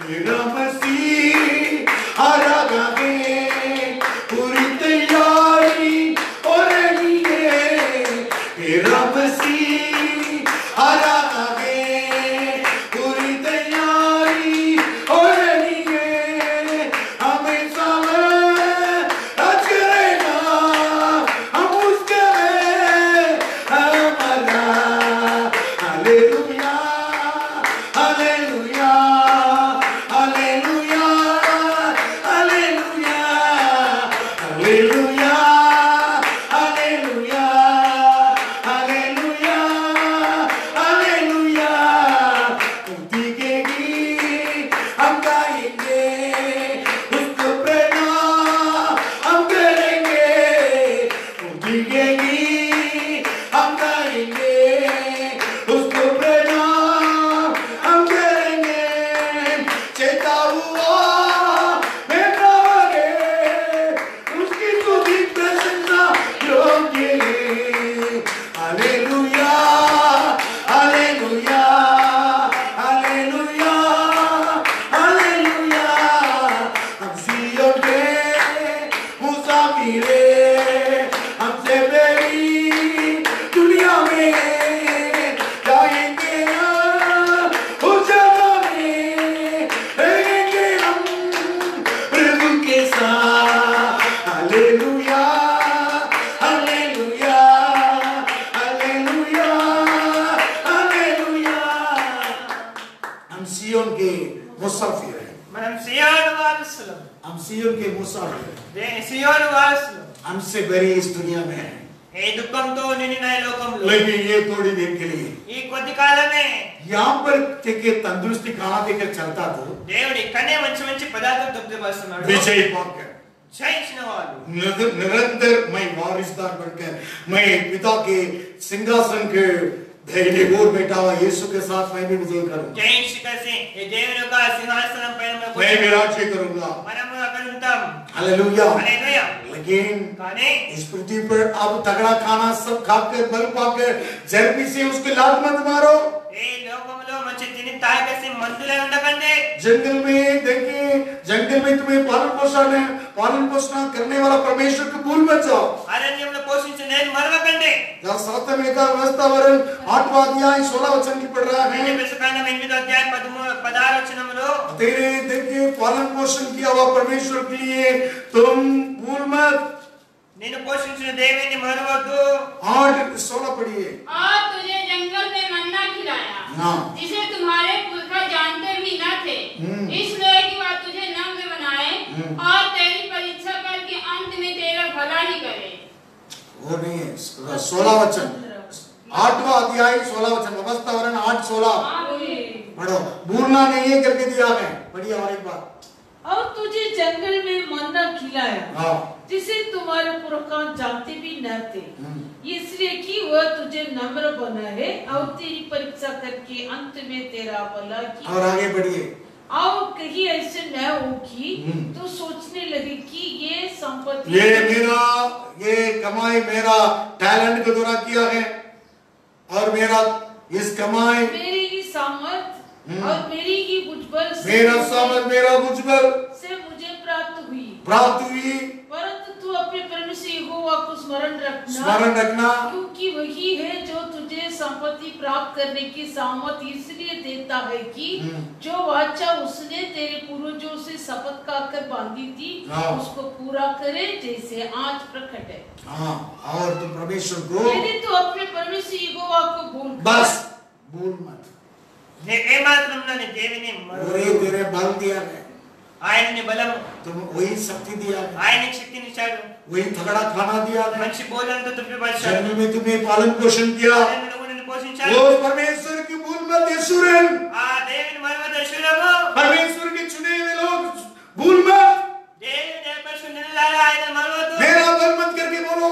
A: मेरा मसीह आ रहा है, पूरी तैयारी हो रही है। मेरा मसीह आ रहा है, पूरी तैयारी हो रही है। हमें समय राज करेगा, हम उसके हैं हमारा। Hallelujah, hallelujah, hallelujah, hallelujah, hallelujah, hallelujah, hallelujah, hallelujah. दिखेगी हम गाएंगे, उसको प्रणाम हम करेंगे। दिखेगी हम गाएंगे, उसको प्रणाम हम करेंगे। चेता हुआ मैं गावे, उसकी स्तुति प्रशंसा योग्य गई दुनिया में जाएंगे ना उस जगह में रहेंगे हम प्रभु के साथ। Hallelujah hallelujah hallelujah hallelujah. हम सियोन के मुसाफिर हैं।
B: మనం సియోను వారసులం.
A: हम सियोन के मुसाफिर हैं।
B: సియోను వారసులం.
A: हमसे बड़ी इस दुनिया में है,
B: ఏ దుఃఖంతో నిండిన ఈ లోకంలో
A: लेकिन ये थोड़ी देर के लिए
B: ఈ కొద్ది కాలమే
A: यहाँ पर देखिए तंदुरुस्ती खाना देकर चलता तो
B: దేవుడు ఇక్కడనే మంచి మంచి పదార్థాలు తృప్తిపరుస్తున్నాడు.
A: विजय पाकर
B: జయించిన వాళ్ళు
A: निरंतर मैं वारिसदार बनकर मैं पिता के सिंहासन के दाहिने ओर बैठा हुआ यीशु के साथ मैं भी विजय करूंगा।
B: జయించి కలిసి ఈ దేవుని యొక్క సింహాసనం పైన
A: मैं भी राज्य करूंगा।
B: మనము అక్కడ ఉంటాం.
A: हालेलुया।
B: హల్లెలూయా.
A: लेकिन
B: కానీ
A: इस पृथ्वी पर अब तगड़ा खाना सब खाकर बल पाकर जर्मी से उसके लात मत मारो।
B: ఈ లోకంలో మంచి తిని తాగేసి మందులే ఉండకండి.
A: जंगल में देखिए, जंगल में तुम्हें पालन पोषण करने वाला परमेश्वर को भूल मत जाओ।
B: అరణ్యంలో పోషించే నేను మరవకండి.
A: जहाँ सातवें का व्यवस्था वरण 8वां अध्याय 16 वचन की पढ़ रहा है।
B: కాండం 8వ అధ్యాయం 16 వచనంలో
A: तेरे देखिए पालन पोषण किया हुआ परमेश्वर के लिए तुम भूल मत।
B: నిన్ను పోషించిన దేవుని మరవద్దు.
A: 8:16 पढ़िए।
C: और तुझे जंगल में मन्ना खिलाया,
A: हाँ।
C: जिसे तुम्हारे पुरखा जानते भी न थे, इसलिए कि वह तुझे नम्र बनाए और तेरी परीक्षा करके अंत में तेरा भला ही करे।
A: वो नहीं है, 16 वचन, 8वां अध्याय 16 वचन, व्यवस्था वरण 8:16 पढ़ो। भूलना नहीं है करके दिया है। पढ़िए और एक बार।
D: और तुझे जंगल में मन्ना खिलाया,
A: हाँ।
D: जिसे तुम्हारे पुरखा जानते भी न थे, इसलिए कि वह तुझे नम्र बनाए और तेरी परीक्षा करके अंत में तेरा भला की।
A: और आगे बढ़िए।
D: और कहीं ऐसे न हो कि तो सोचने लगे कि ये संपत्ति
A: ये कमाई मेरा टैलेंट के द्वारा किया है और मेरा इस कमाई
D: मेरी ही सामर्थ और मेरी ही भुजबल
A: मेरा सामर्थ मेरा भुजबल
D: से मुझे प्राप्त हुई। परंतु तू अपने परमेश्वर यहोवा को स्मरण रखना, क्योंकि वही है जो तुझे संपत्ति प्राप्त करने की सामर्थ इसलिए देता है कि जो वाचा उसने तेरे पूर्वजों से शपथ खाकर बांधी थी उसको पूरा करे, जैसे आज प्रकट है।
A: हाँ, और तुम परमेश्वर को
D: यदि तू अपने परमेश्वर यहोवा को
A: भूल मत।
B: ఏమాత్రంలోని దేవుని
A: वही तेरे बल दिया है,
B: ఆయనని బలం,
A: तुम वही शक्ति दिया है,
B: ఆయనకి శక్తిని ఇచ్చాడు,
A: वही तगड़ा खाना दिया है,
B: మంచి భోజనంతో తృప్తిపరిచాడు,
A: जन्म में तुम्हें पालन पोषण किया।
B: నిన్ను పోషించాడు.
A: वो परमेश्वर की भूल मत यशूरन,
B: ఆ దేవుని మరవద్దు యెషూరము.
A: परमेश्वर के चुने हुए लोग भूल मत।
B: దేవుని ఏర్పరచుకున్నలారా ఆయన మరవద్దు.
A: मेरा बल मत करके बोलो,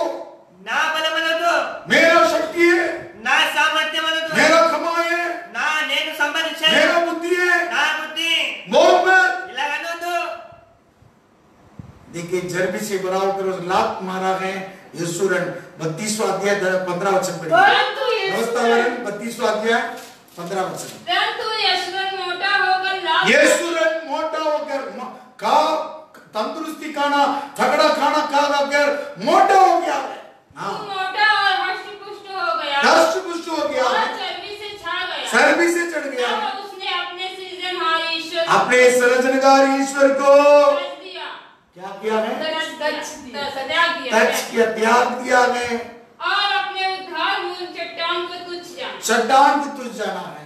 B: నా బలం అనొద్దు,
A: मेरा शक्ति है,
B: నా సామర్థ్యం అనొద్దు,
A: मेरा कमाई है,
B: నా నేను సంపాదించాను,
A: मेरा बुद्धि है,
B: నా బుద్ధి
A: बोल मत।
B: ఇలా అనొద్దు.
A: देखिए जर्मी से बराबर करो, लात मारा है यशूरन 32वां अध्याय 15 वचन पढ़िए।
D: परंतु
A: व्यवस्थावरण 32वां अध्याय 15 वचन।
C: परंतु यशूरन मोटा होकर लाभ
A: यशूरन मोटा होकर का तंदुरुस्ती खाना तगड़ा खाना खा कर मोटा हो गया है। हाँ,
C: तू मोटा और हष्ट-पुष्ट हो गया
A: दष्ट-पुष्ट हो गया
C: और
A: है,
C: चर्बी से छा गया।
A: चर्बी से चढ़ गया है।
C: तब उसने अपने सृजनहार ईश्वर
A: अपने सृजनहार ईश्वर को
C: तज दिया,
A: क्या किया है?
C: त्याग दिया
A: त्याग दिया है
C: और अपने उद्धार मूल चट्टान को तुच्छ जाना।
A: चट्टान को तुझ जाना है।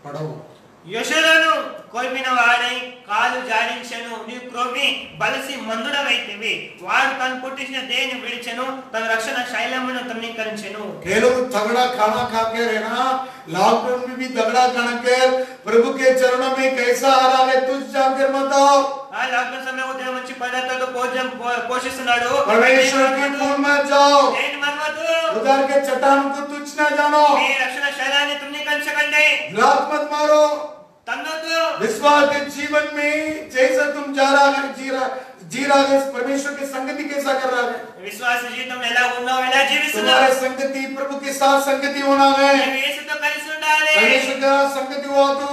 A: पढ़ो।
B: యెషూరను కొల్పిన వాడై కాలు జాడించెను, నీవు క్రొవ్వి బలసి మందుడవైతివి. వాడు తను పుట్టించిన దేని విడిచెను, తన రక్షణ శైలమును తృణీకరించెను.
A: ये लोग तगड़ा खाना खा के रहना, लॉकडाउन में भी तगड़ा खाना कर प्रभु के चरणों में कैसा आ रहा है तुझ जानकर मत आओ।
B: ఆ లాక్డౌన్ సమయంలో ఉదయం మంచి పదార్థాలతో పోషిస్తున్నాడు.
A: परमेश्वर की भूल मत जाओ,
B: దేని మరవద్దు,
A: उधर के चट्टान को तुच्छ न जानो,
B: మీ రక్షణ శైలాన్ని తృణీకరించకండి,
A: लात मत मारो।
B: తన్నొద్దు.
A: विश्वास के जीवन में जैसा तुम जी रहा है परमेश्वर की संगति कैसा कर रहा है?
B: విశ్వాస జీవితంలో ఎలా ఉన్నావు, ఎలా జీవిస్తున్నావు,
A: तुम्हारे संगति प्रभु के साथ संगति होना है।
B: నీవు యేసుతో కలిసి ఉండాలి.
A: परमेश्वर का संगति हुआ तो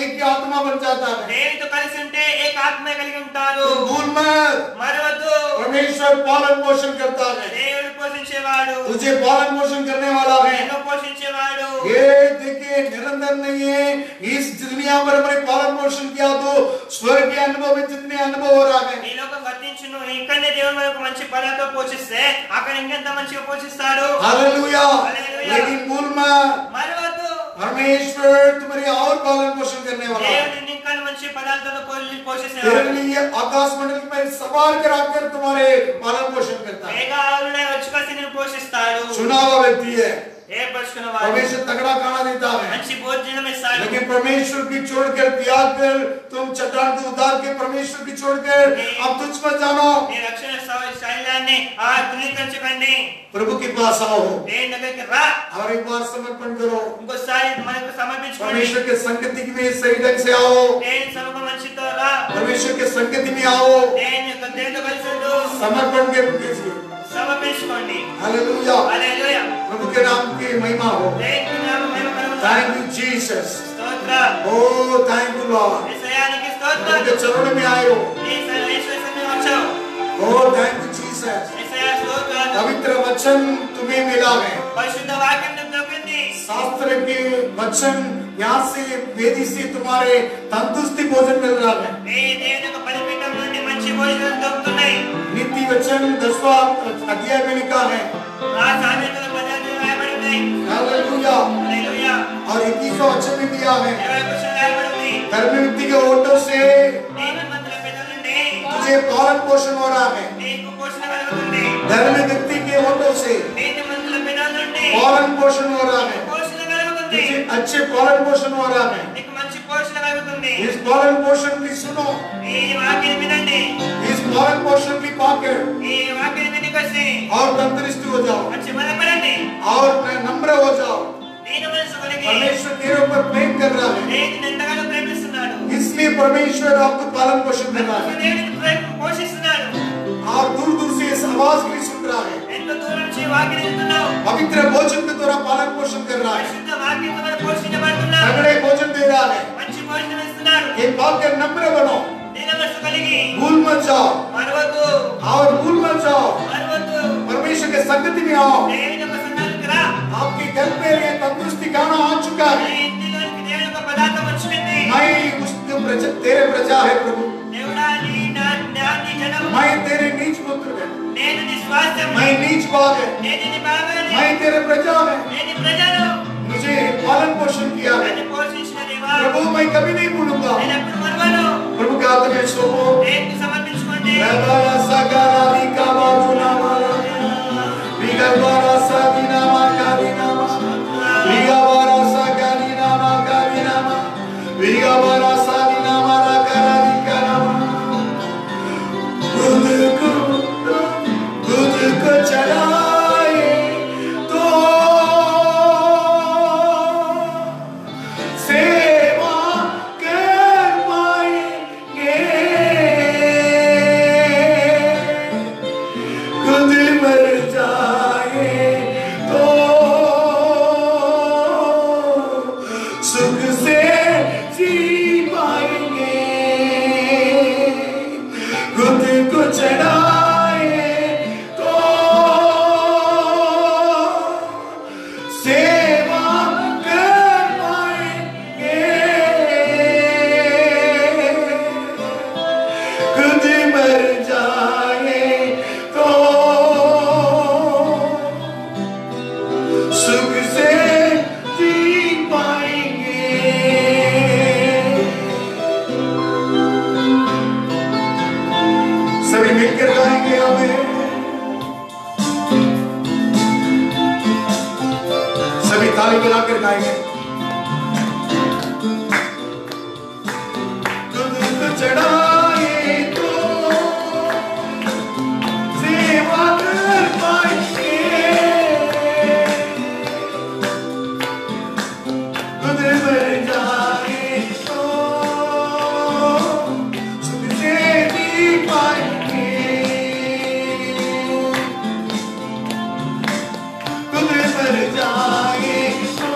A: एक ही आत्मा बन जाता है।
B: దేవునితో కలిసి ఉంటే ఏక ఆత్మ కలిగి ఉంటారు.
A: तुम भूल मत,
B: మరవద్దు,
A: परमेश्वर पालन पोषण करता है।
B: దేవుడు పోషించేవాడు
A: तुझे पालन पोषण करने वाला है
B: నిన్ను పోషించేవాడు
A: ये देखिए निरंतर नहीं है इस दुनिया पर हमारे पालन पोषण किया तो स्वर्ग के अनुभव में जितने अनुभव हो रहा है
B: ఈ లోకం వర్తించును ఇక్కడనే దేవుడు మనకు మంచి పదార్థం పోషిస్తే అక్కడ ఇంకెంత మంచిగా పోషిస్తాడు
A: हालेलुया
B: हालेलुया।
A: लेकिन भूल मत
B: మరవద్దు
A: परमेश्वर तुम्हारी और पालन पोषण करने वाला है
B: దేవుడు ఇంకా మంచి పదార్థాలను
A: तेरे
B: పోషిస్తాడు
A: लिए आकाश मंडल में सवार कराकर तुम्हारे पालन पोषण करता है
B: మేఘాలలో వచ్చుకొచ్చి నిన్ను పోషిస్తాడు
A: चुना हुआ व्यक्ति है
B: ఏర్పరచుకున్నవాడు
A: परमेश्वर तगड़ा खाना देता है
B: మంచి భోజనం ఇస్తాడు
A: लेकिन परमेश्वर की छोड़कर त्याग कर तुम चट्टान को उतार के परमेश्वर की छोड़कर अब तुझ पर जानो
B: నీ రక్షణ శైలాన్ని ధృవీకరించకండి
A: प्रभु के पास आओ
B: దేవుని దగ్గరికి రా
A: और एक बार समर्पण करो
B: ఇంకోసారి మనకు సమర్పించుకోండి
A: परमेश्वर के संगति में सही ढंग से आओ
B: దేవుని సముఖం మంచితో రా
A: परमेश्वर के संगति में आओ
B: దేవునితో కలిసి ఉండు
A: समर्पण के
B: సమర్పించుకోండి
A: हालेलुया
B: హల్లెలూయా
A: प्रभु के नाम की महिमा हो
B: దేవుని నామం మహిమ కలుగును
A: थैंक यू जीसस
B: స్తోత్రం
A: ओ थैंक यू लॉर्ड
B: యేసయ్యానికి
A: प्रभु
B: స్తోత్రం
A: के चरणों में आए हो
B: యేసయ్య సన్నిధికి వచ్చావు
A: ओ थैंक यू जीसस
B: యేసయ్య స్తోత్రం
A: पवित्र वचन तुम्हें मिला है
B: పరిశుద్ధ వాక్యం నీకు దొరికింది
A: शास्त्र के वचन यहाँ से वेदी से तुम्हारे तंदुरुस्ती भोजन मिल रहा है
B: నీ దేవుని యొక్క బలిపీఠం నుండి మంచి భోజనం దొరుకుతున్నాయి
A: नीति वचन 10वां अध्याय में लिखा है
B: ఆ సామెతల పదాలు రాయబడి ఉన్నాయి
A: हालेलुया
B: హల్లెలూయా
A: और 21वां वचन में दिया है
B: 21 రాయబడి ఉంది
A: धर्म व्यक्ति के ओटों से
B: నీతి మంత్రుల పెదవుల నుండి
A: तुझे पालन पोषण हो रहा है
B: నీకు పోషణ కలుగుతుంది
A: धर्म व्यक्ति के ओटों से
B: నీతి మంత్రుల పెదవుల నుండి
A: पालन पोषण हो रहा है
B: పోషణ కలుగుతుంది
A: तुझे अच्छे पालन पोषण हो रहा है
B: నీకు మంచి పోషణ కలుగుతుంది
A: इस पालन पोषण की सुनो
B: ఈ వాక్యం వినండి
A: इस पालन पोषण की पाकर
B: ఈ వాక్యం వినికొచ్చి
A: और तंदुरुस्त हो जाओ
B: మంచి బలపడండి
A: और नम्र हो जाओ
B: దీని మనసు కలిగి
A: परमेश्वर तेरे ऊपर प्रेम कर रहा है
B: దేవుని ఎంతగానో ప్రేమిస్తున్నాడు
A: इसलिए परमेश्वर आपको पालन पोषण कर रहा है
B: దేవుని పోషిస్తున్నాడు
A: आप दूर दूर से इस आवाज को सुन रहा है
B: ఎంతో దూరం నుంచి వాక్యం వింటున్నావు
A: पवित्र भोजन के द्वारा पालन पोषण कर रहा है
B: పరిశుద్ధ వాక్యం ద్వారా పోషించబడుతున్నావు
A: तगड़े भोजन दे रहा है
B: మంచి భోజనం ఇస్తున్నాడు
A: ये पाकर नम्र बनो
B: దీని మనసు కలిగి
A: भूल मत जाओ
B: మరవద్దు
A: और भूल मत जाओ
B: మరవద్దు
A: परमेश्वर के संगति में आओ
B: దేవుని యొక్క సన్నిధికి రా
A: आपके घर में ये तंदुरुस्ती गाना आ चुका
B: నీ
A: है
B: ఇంటిలోకి దేవుని యొక్క పదార్థం వచ్చింది
A: मैं उस तेरे प्रजा है प्रभु
B: దేవుడా నీ జనం
A: मैं तेरे नीच पुत्र है
B: నేను నీ స్వాస్థ్యం
A: मैं नीच बाग है
B: నేను నీ భాగాన్ని
A: मैं तेरे प्रजा है
B: నేను ప్రజలు
A: मुझे पालन पोषण किया है
B: నన్ను పోషించిన దేవా
A: प्रभु मैं कभी नहीं भूलूंगा
B: నేను ఎప్పుడు మరవను
A: प्रभु के हाथ में सौंपो
B: దేవునికి సమర్పించుకోండి
A: Rabaya sagara likaba dunama Vigabara sabinama karinama Vigabara sagarinama karinama Vigabara sabinama rakarikanama खुद को चलाए तो सेवा कर पाएंगे खुद मर जाए तो सुख से जी पाएंगे खुद को चढ़ाए तो सेवा कर पाएंगे खुद मर जाए तो सुख से जी पाएंगे सभी मिलकर गाएंगे हमें सभी ताली बजाकर गाएंगे खुद को चढ़ाए तो सेवा कर पाएंगे खुद मर जाए तो सुख से जी पाएंगे खुद मर जाए तो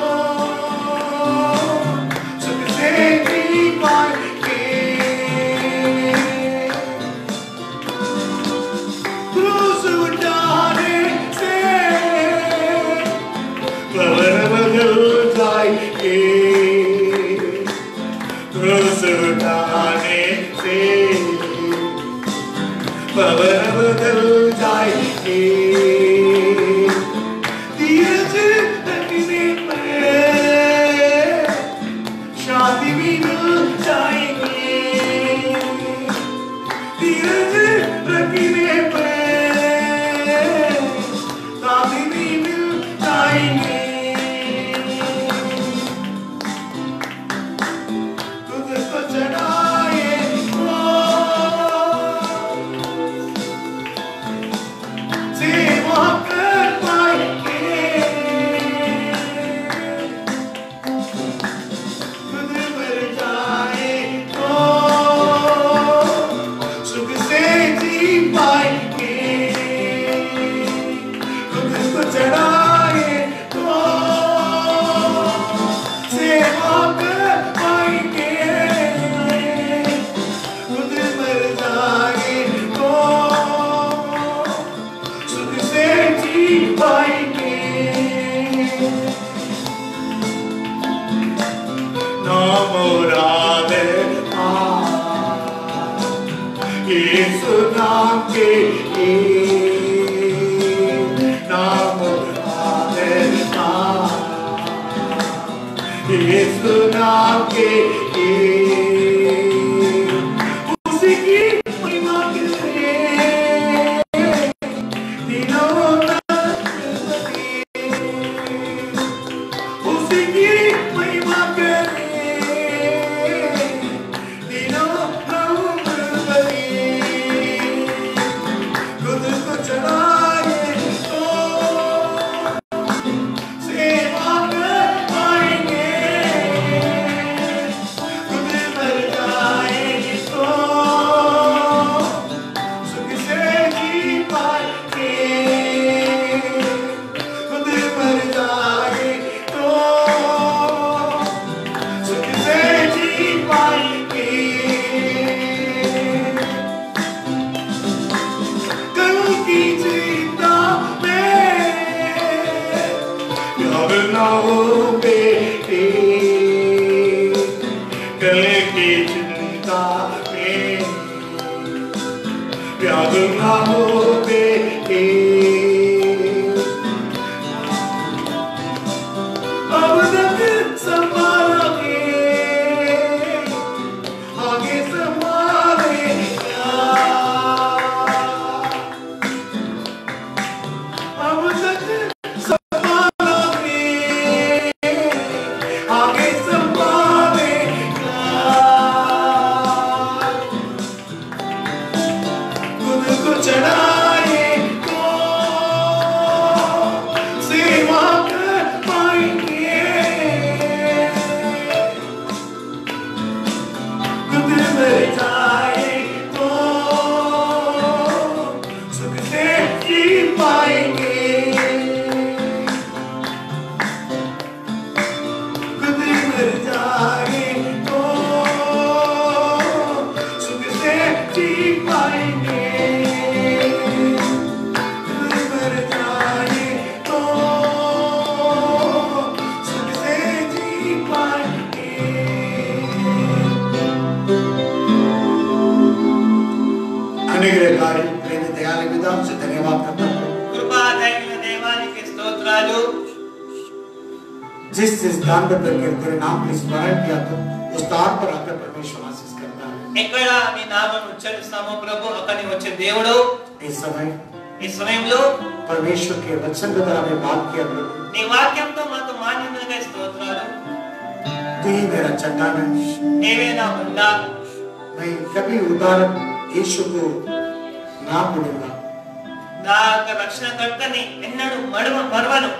A: यीशु नाम के नाम आदरता, यीशु नाम के उसी की महिमा करे दिनों तक, उसी की महिमा करे दिनों तक, खुद को चढ़ाए तो सेवा कर पाएंगे, खुद मर जाएंगे तो सुख से जी पाएंगे, खुद मर जाए तो सुख से जी पाएंगे। कल की चिंता में याद ना हो बेटे, कल की चिंता में याद ना हो बेटे, अब तक संभालोगे आगे संभालेगा, अब तक संभालोगे आगे संभालेगा, खुद को चढ़ाए तो सेवा कर पाएंगे, खुद मर जाए तो सुख से जी पाएंगे, खुद मर जाए तो सुख से जी पाएंगे, खुद मर जाए तो सुख से जी पाएंगे। अनुग्रहकारी प्रेम दयालु पिता से धन्यवाद करता हूँ,
B: కృపా దయగల దేవానికి స్తోత్రాలు।
A: जिस स्थान पर तेरे नाम का स्मरण किया तो उस स्थान पर आकर परमेश्वर आशीष करता है।
B: ఎక్కడ మీ నామం ఉచ్చరిస్తామో ప్రభు అక్కడికి వచ్చే దేవుడు
A: इस समय
B: ఈ సమయంలో
A: परमेश्वर के वचन के द्वारा हमें बात किया प्रभु,
B: నీ వాక్యంతో మాతో మాట్లాడినగా స్తోత్రాలు।
A: तू ही मेरा चट्टान है,
B: నీవే నా బండ,
A: मैं कभी उदाहरण यीशु को ना भूलूंगा,
B: నా యొక్క రక్షణకర్తని ఎన్నడూ మరవను।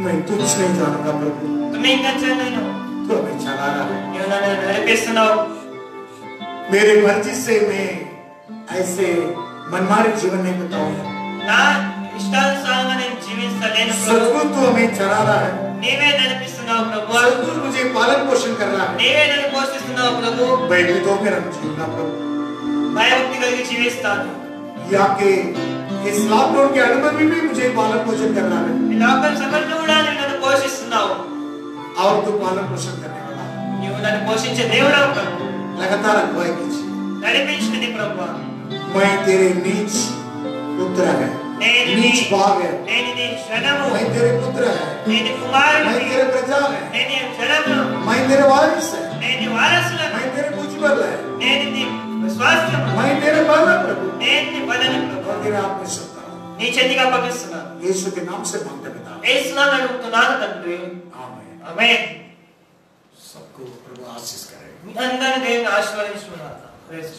A: मैं तुझ नहीं जानूंगा प्रभु,
B: తుమ్మించను
A: तू हमें चला रहा है,
B: నీవు నన్ను నడిపిస్తున్నావు।
A: मेरे मर्जी से मैं ऐसे मनमारे जीवन नहीं बिताऊंगा,
B: నా ఇష్టానుసారంగా నేను జీవించలేను ప్రభు,
A: सचमुच तू हमें चला रहा है,
B: నీవే నడిపిస్తున్నావు ప్రభు,
A: सचमुच मुझे पालन पोषण कर रहा है,
B: నీవే నన్ను పోషిస్తున్నావు ప్రభు।
A: भयभीतों में रख जीऊंगा प्रभु,
B: భయభక్తి కలిగి జీవిస్తాను।
A: या के इस लॉकडाउन के अनुभव में भी मुझे पालन पोषण कर रहा है,
B: ఈ లోకం సమయంలో కూడా నీవు నన్ను పోషిస్తున్నావు।
A: और तू पालन पोषण करने वाला है,
B: నీవు నన్ను పోషించే దేవుడవు ప్రభు,
A: लगातार अगुवाई कीजिए।
B: నడిపించింది ప్రభు।
A: मैं तेरे नीच पुत्र है, नीच भाग है,
B: నేను నీ జనము,
A: मैं तेरे पुत्र है,
B: నేను
A: मैं
B: కుమారుడిని,
A: तेरे प्रजा है,
B: నేను నీ జనము,
A: मैं तेरे वारिस है,
B: నేను నీ వారసులను,
A: मैं तेरे मुझबल है,
B: నేను నీ స్వాస్థ్యము,
A: मैं तेरे बल है प्रभु,
B: నేను నీ బలను ప్రభు,
A: और तेरे हाथ में सत्ता है।
B: నీ చేతికి అప్పగిస్తున్నాను।
A: यीशु के नाम से मांगते पिता,
B: యేసు నామమున అడుగుతున్నాను తండ్రి,
A: आमीन।
B: ఆమేన్।
A: सबको प्रभु आशीष करे।
B: మీ అందరిని దేవుని ఆశీర్వదించును గాక। ప్రైజ్